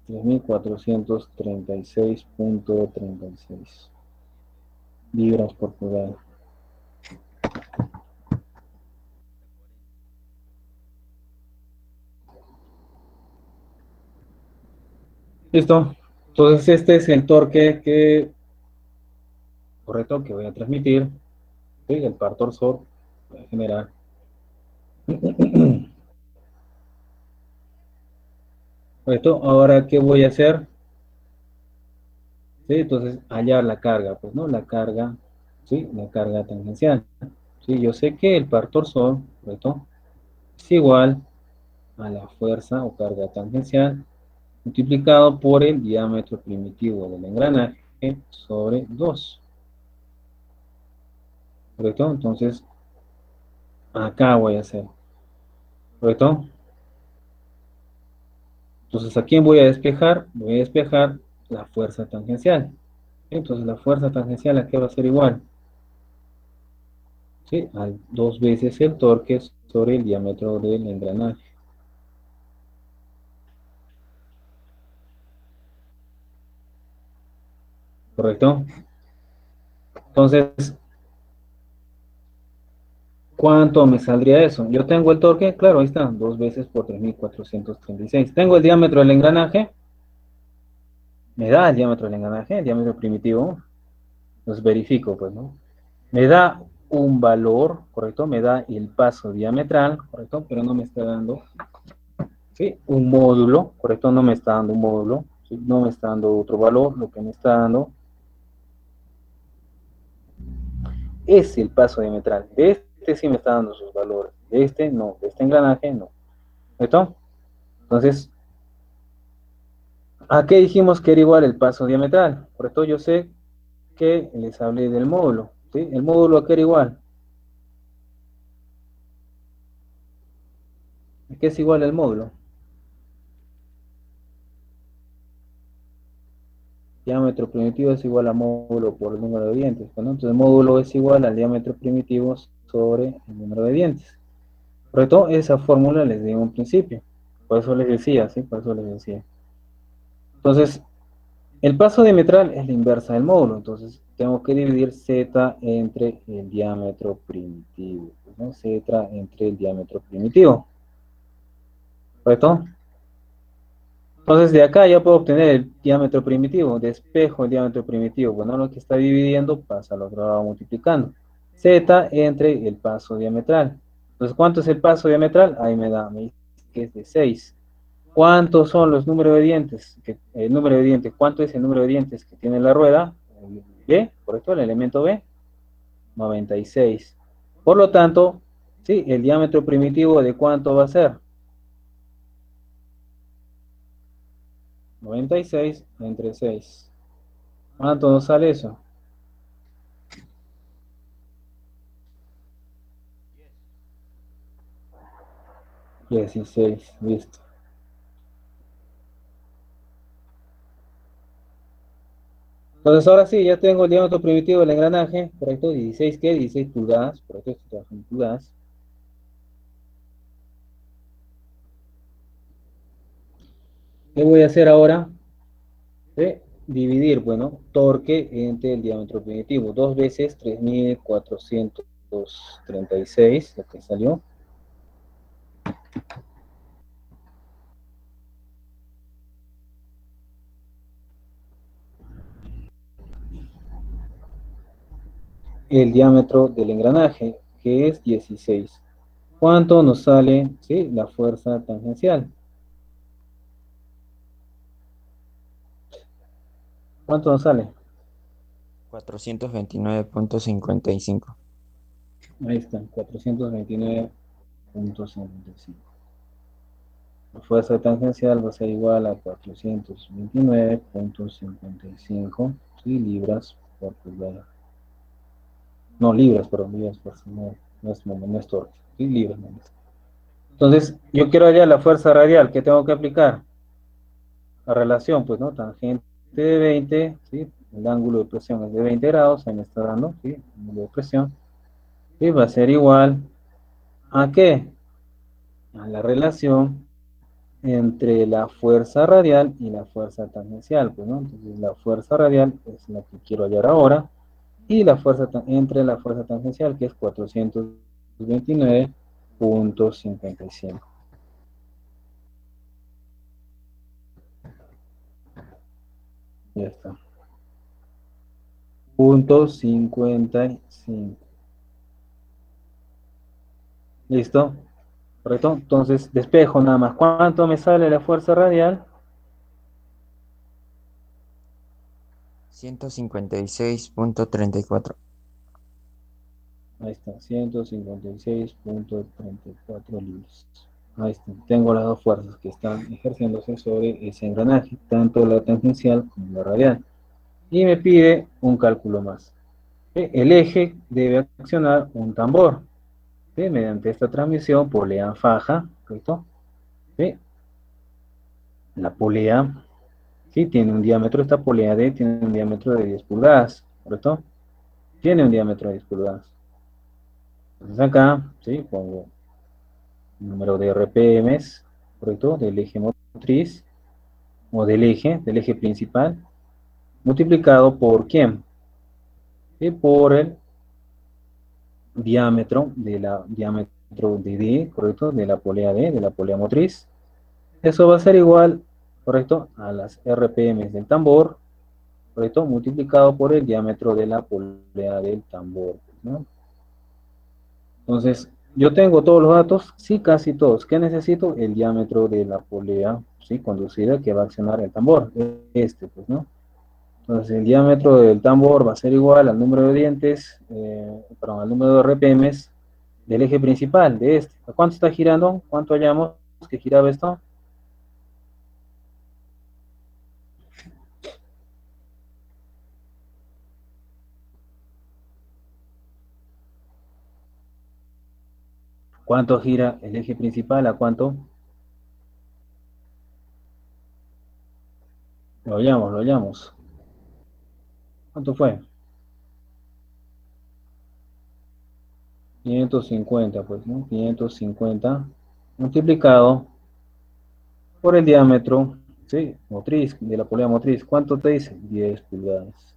3.436.36 libras por pulgada. Listo. Entonces este es el torque correcto, que voy a transmitir. ¿Sí? El par torsor voy a generar. Correcto. Ahora, ¿qué voy a hacer? ¿Sí? Entonces, hallar la carga, pues, ¿no? La carga, ¿sí? La carga tangencial. ¿Sí? Yo sé que el par torsor, ¿correcto? Es igual a la fuerza o carga tangencial multiplicado por el diámetro primitivo del engranaje sobre 2. ¿Correcto? Entonces, acá voy a hacer. ¿Correcto? Entonces, ¿a quién voy a despejar? Voy a despejar la fuerza tangencial. Entonces, la fuerza tangencial, ¿a qué va a ser igual? ¿Sí? A 2 veces el torque sobre el diámetro del engranaje. ¿Correcto? Entonces, ¿cuánto me saldría eso? Yo tengo el torque, claro, ahí está, 2 veces por 3.436. Tengo el diámetro del engranaje, me da el diámetro del engranaje, el diámetro primitivo, los verifico, pues, ¿no? Me da un valor, ¿correcto? Me da el paso diametral, ¿correcto? Pero no me está dando, ¿sí? Un módulo, ¿correcto? No me está dando un módulo, ¿sí? No me está dando otro valor, lo que me está dando es el paso diametral. De este sí me está dando sus valores, de este no, de este engranaje no, ¿correcto? Entonces, ¿a qué dijimos que era igual el paso diametral? ¿Correcto? Yo sé que les hablé del módulo, ¿sí? El módulo ¿a qué era igual? ¿A qué es igual el módulo? Diámetro primitivo es igual a módulo por el número de dientes, ¿no? Entonces el módulo es igual al diámetro primitivo sobre el número de dientes. ¿Correcto? Esa fórmula les di en un principio. Por eso les decía, ¿sí? Por eso les decía. Entonces, el paso diametral es la inversa del módulo. Entonces, tengo que dividir z entre el diámetro primitivo, ¿no? Z entre el diámetro primitivo. ¿Correcto? Entonces de acá ya puedo obtener el diámetro primitivo, despejo el diámetro primitivo, bueno, lo que está dividiendo pasa al otro lado multiplicando. Z entre el paso diametral. Entonces, ¿cuánto es el paso diametral? Ahí me dice que es de 6. ¿Cuántos son los números de dientes? El número de dientes, ¿cuánto es el número de dientes que tiene la rueda? B, ¿correcto? El elemento B, 96. Por lo tanto, sí, el diámetro primitivo ¿de cuánto va a ser? 96 entre 6. ¿Cuánto nos sale eso? 16, listo. Entonces ahora sí, ya tengo el diámetro primitivo del engranaje, correcto, 16, ¿qué? 16 pulgadas, correcto, estoy trabajando en pulgadas. ¿Qué voy a hacer ahora? Dividir, bueno, torque entre el diámetro primitivo, 2 veces 3.436, lo que salió. el diámetro del engranaje, que es 16. ¿Cuánto nos sale, sí, la fuerza tangencial? ¿Cuánto nos sale? 429.55. Ahí está, 429.55. La fuerza tangencial va a ser igual a 429.55, ¿sí? Libras por pulgada. No, libras, perdón, libras por no, no es torque, ¿sí? Libras. No. Entonces, yo quiero hallar la fuerza radial. ¿Qué tengo que aplicar? La relación, pues, ¿no? Tangente de 20, ¿sí? El ángulo de presión es de 20 grados, ahí me está dando, ¿sí? El ángulo de presión. Y va a ser igual ¿a qué? A la relación entre la fuerza radial y la fuerza tangencial, pues, ¿no? Entonces, la fuerza radial es la que quiero hallar ahora, y la fuerza entre la fuerza tangencial, que es 429.55. Ya está. Punto 55. ¿Listo? ¿Correcto? Entonces, despejo nada más. ¿Cuánto me sale la fuerza radial? 156.34. Ahí está, 156.34 libras. Ahí está. Tengo las dos fuerzas que están ejerciéndose sobre ese engranaje, tanto la tangencial como la radial. Y me pide un cálculo más. El eje debe accionar un tambor. ¿Sí? Mediante esta transmisión, polea faja, ¿correcto? ¿Sí? La polea, ¿sí? Tiene un diámetro, esta polea D tiene un diámetro de 10 pulgadas, ¿correcto? Tiene un diámetro de 10 pulgadas. Entonces acá, ¿sí? Pongo el número de RPMs, ¿correcto? Del eje motriz, o del eje principal, multiplicado por ¿quién? ¿Sí? Por el diámetro de D, ¿correcto? De la polea D, de la polea motriz. Eso va a ser igual, ¿correcto? A las RPMs del tambor, ¿correcto? Multiplicado por el diámetro de la polea del tambor, ¿no? Entonces, yo tengo todos los datos, sí, casi todos. ¿Qué necesito? El diámetro de la polea, ¿sí? Conducida que va a accionar el tambor, pues, ¿no? Entonces, el diámetro del tambor va a ser igual al número de dientes, perdón, al número de RPMs del eje principal, de este. ¿A cuánto está girando? ¿Cuánto hallamos que giraba esto? ¿Cuánto gira el eje principal? ¿A cuánto? Lo hallamos, lo hallamos. ¿Cuánto fue? 550, pues, ¿no? 550 multiplicado por el diámetro, ¿sí? Motriz, de la polea motriz. ¿Cuánto te dice? 10 pulgadas.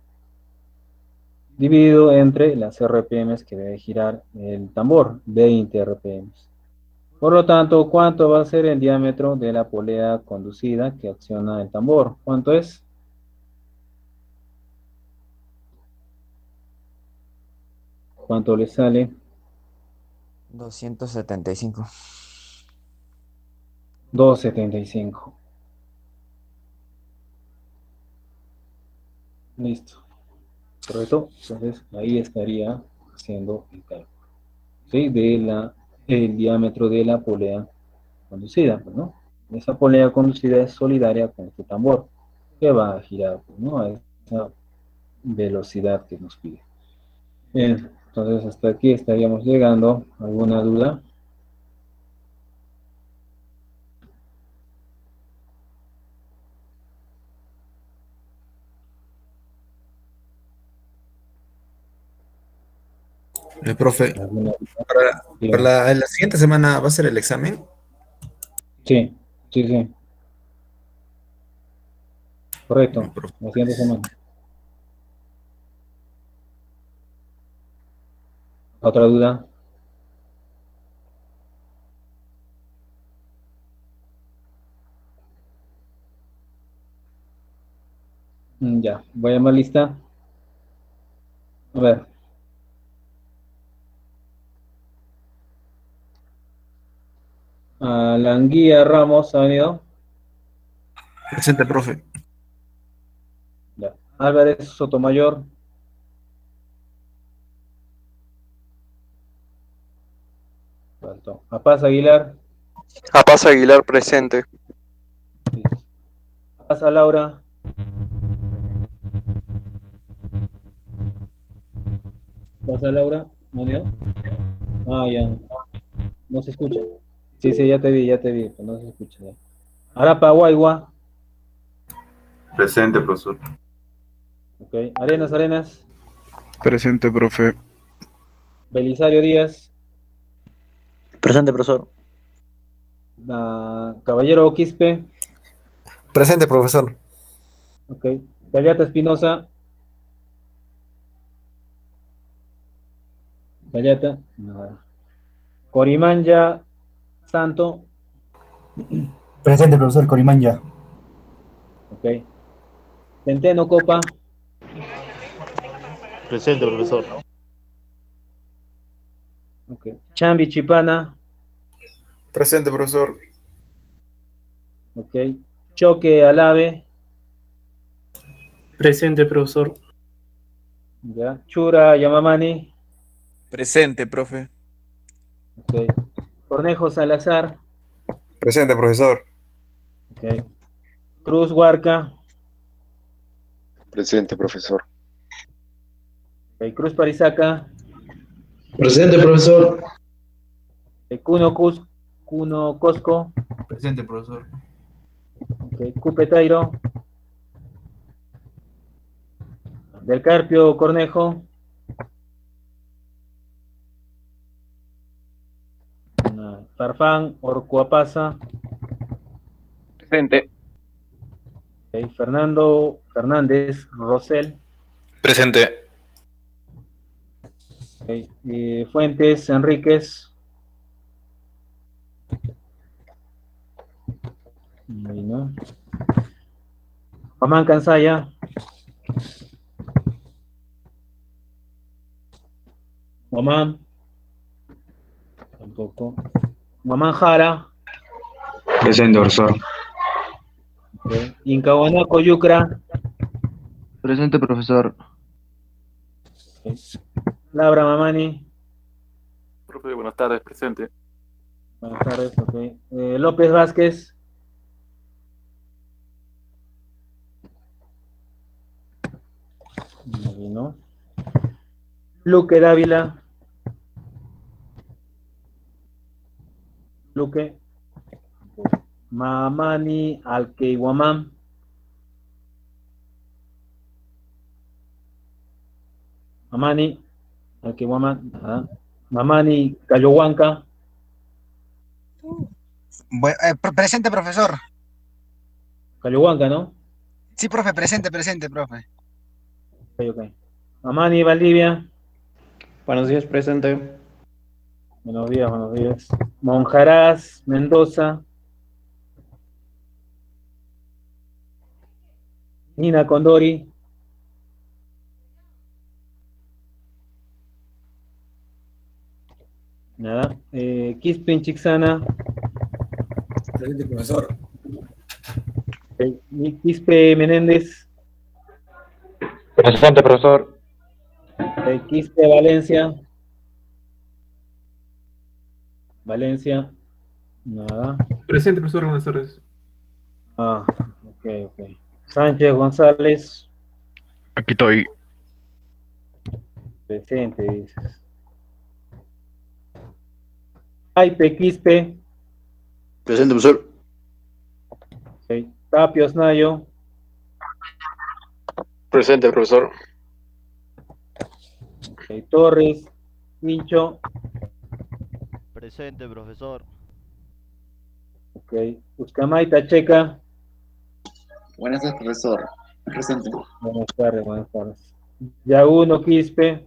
Dividido entre las RPMs que debe girar el tambor, 20 RPMs. Por lo tanto, ¿cuánto va a ser el diámetro de la polea conducida que acciona el tambor? ¿Cuánto es? ¿Cuánto le sale? 275. 275. Listo. ¿Correcto? Entonces, ahí estaría haciendo el cálculo, ¿sí? El diámetro de la polea conducida, pues, ¿no? Esa polea conducida es solidaria con este tambor, que va a girar, pues, ¿no? A esa velocidad que nos pide. Bien, entonces hasta aquí estaríamos llegando. ¿Alguna duda? Profe, ¿Alguna duda? para Dígame. la siguiente semana va a ser el examen. Sí, sí, sí, correcto. Profe. La siguiente semana. ¿Otra duda? Ya, voy a llamar lista. A ver. Languía Ramos, ¿ha venido? Presente, profe. Ya. Álvarez Sotomayor. Faltó. Paz Aguilar. Paz Aguilar presente. Paz Laura. Paz Laura. ¿No venido? Ya. No se escucha. Sí, ya te vi, pero no se escucha. Ya. Arapa Guaigua. Presente, profesor. Ok. Arenas. Presente, profe. Belisario Díaz. Presente, profesor. Caballero Quispe. Presente, profesor. Ok. Gallata Espinosa. Gallata. Nada. Corimanya Santo. Presente, profesor Corimanya. Ok. Centeno Copa. Presente, profesor. Ok. Chambi Chipana. Presente, profesor. Ok. Choque Alave. Presente, profesor. Ya. Chura Yamamani. Presente, profe. Ok. Cornejo Salazar. Presente, profesor. Ok. Cruz Huarca. Presente, profesor. Ok. Cruz Parizaca. Presente, profesor. Cuno Cosco. Presente, profesor. Ok. Cupetairo. Del Carpio Cornejo. Farfán Orcuapasa. Presente. Ok. Fernando Fernández Rosel. Presente. Ok. Fuentes Enríquez. Ahí, ¿no? Mamán Cansaya. Mamán. Tampoco. Mamán Jara. Presente, profesor. Okay. Incahuanaco Yucra. Presente, profesor. Okay. Labra Mamani. Profe, buenas tardes, presente. Buenas tardes, ok. López Vázquez. Ahí, ¿no? Luque Dávila. Luque. Mamani Alqueiguamán. Mamani Alqueiguamán. Mamani Cayohuanca. Presente, profesor. Cayohuanca, ¿no? Sí, profe, presente, profe. Ok. Mamani Valdivia. Buenos días, presente. Buenos días. Monjaraz Mendoza. Nina Condori. Nada. Kispin Chixana. Presente, profesor. Quispe Menéndez. Presente, profesor. Quispe Valencia. Nada. Presente, profesor, buenas tardes. Ok. Sánchez González. Aquí estoy. Presente, dices. Aipe Quispe. Presente, profesor. Ok. Tapios Nayo. Presente, profesor. Ok. Torres Mincho. Presente, profesor. Ok. Ucamaita Checa. Buenas tardes, profesor. Presente. Buenas tardes. Yaguno Quispe.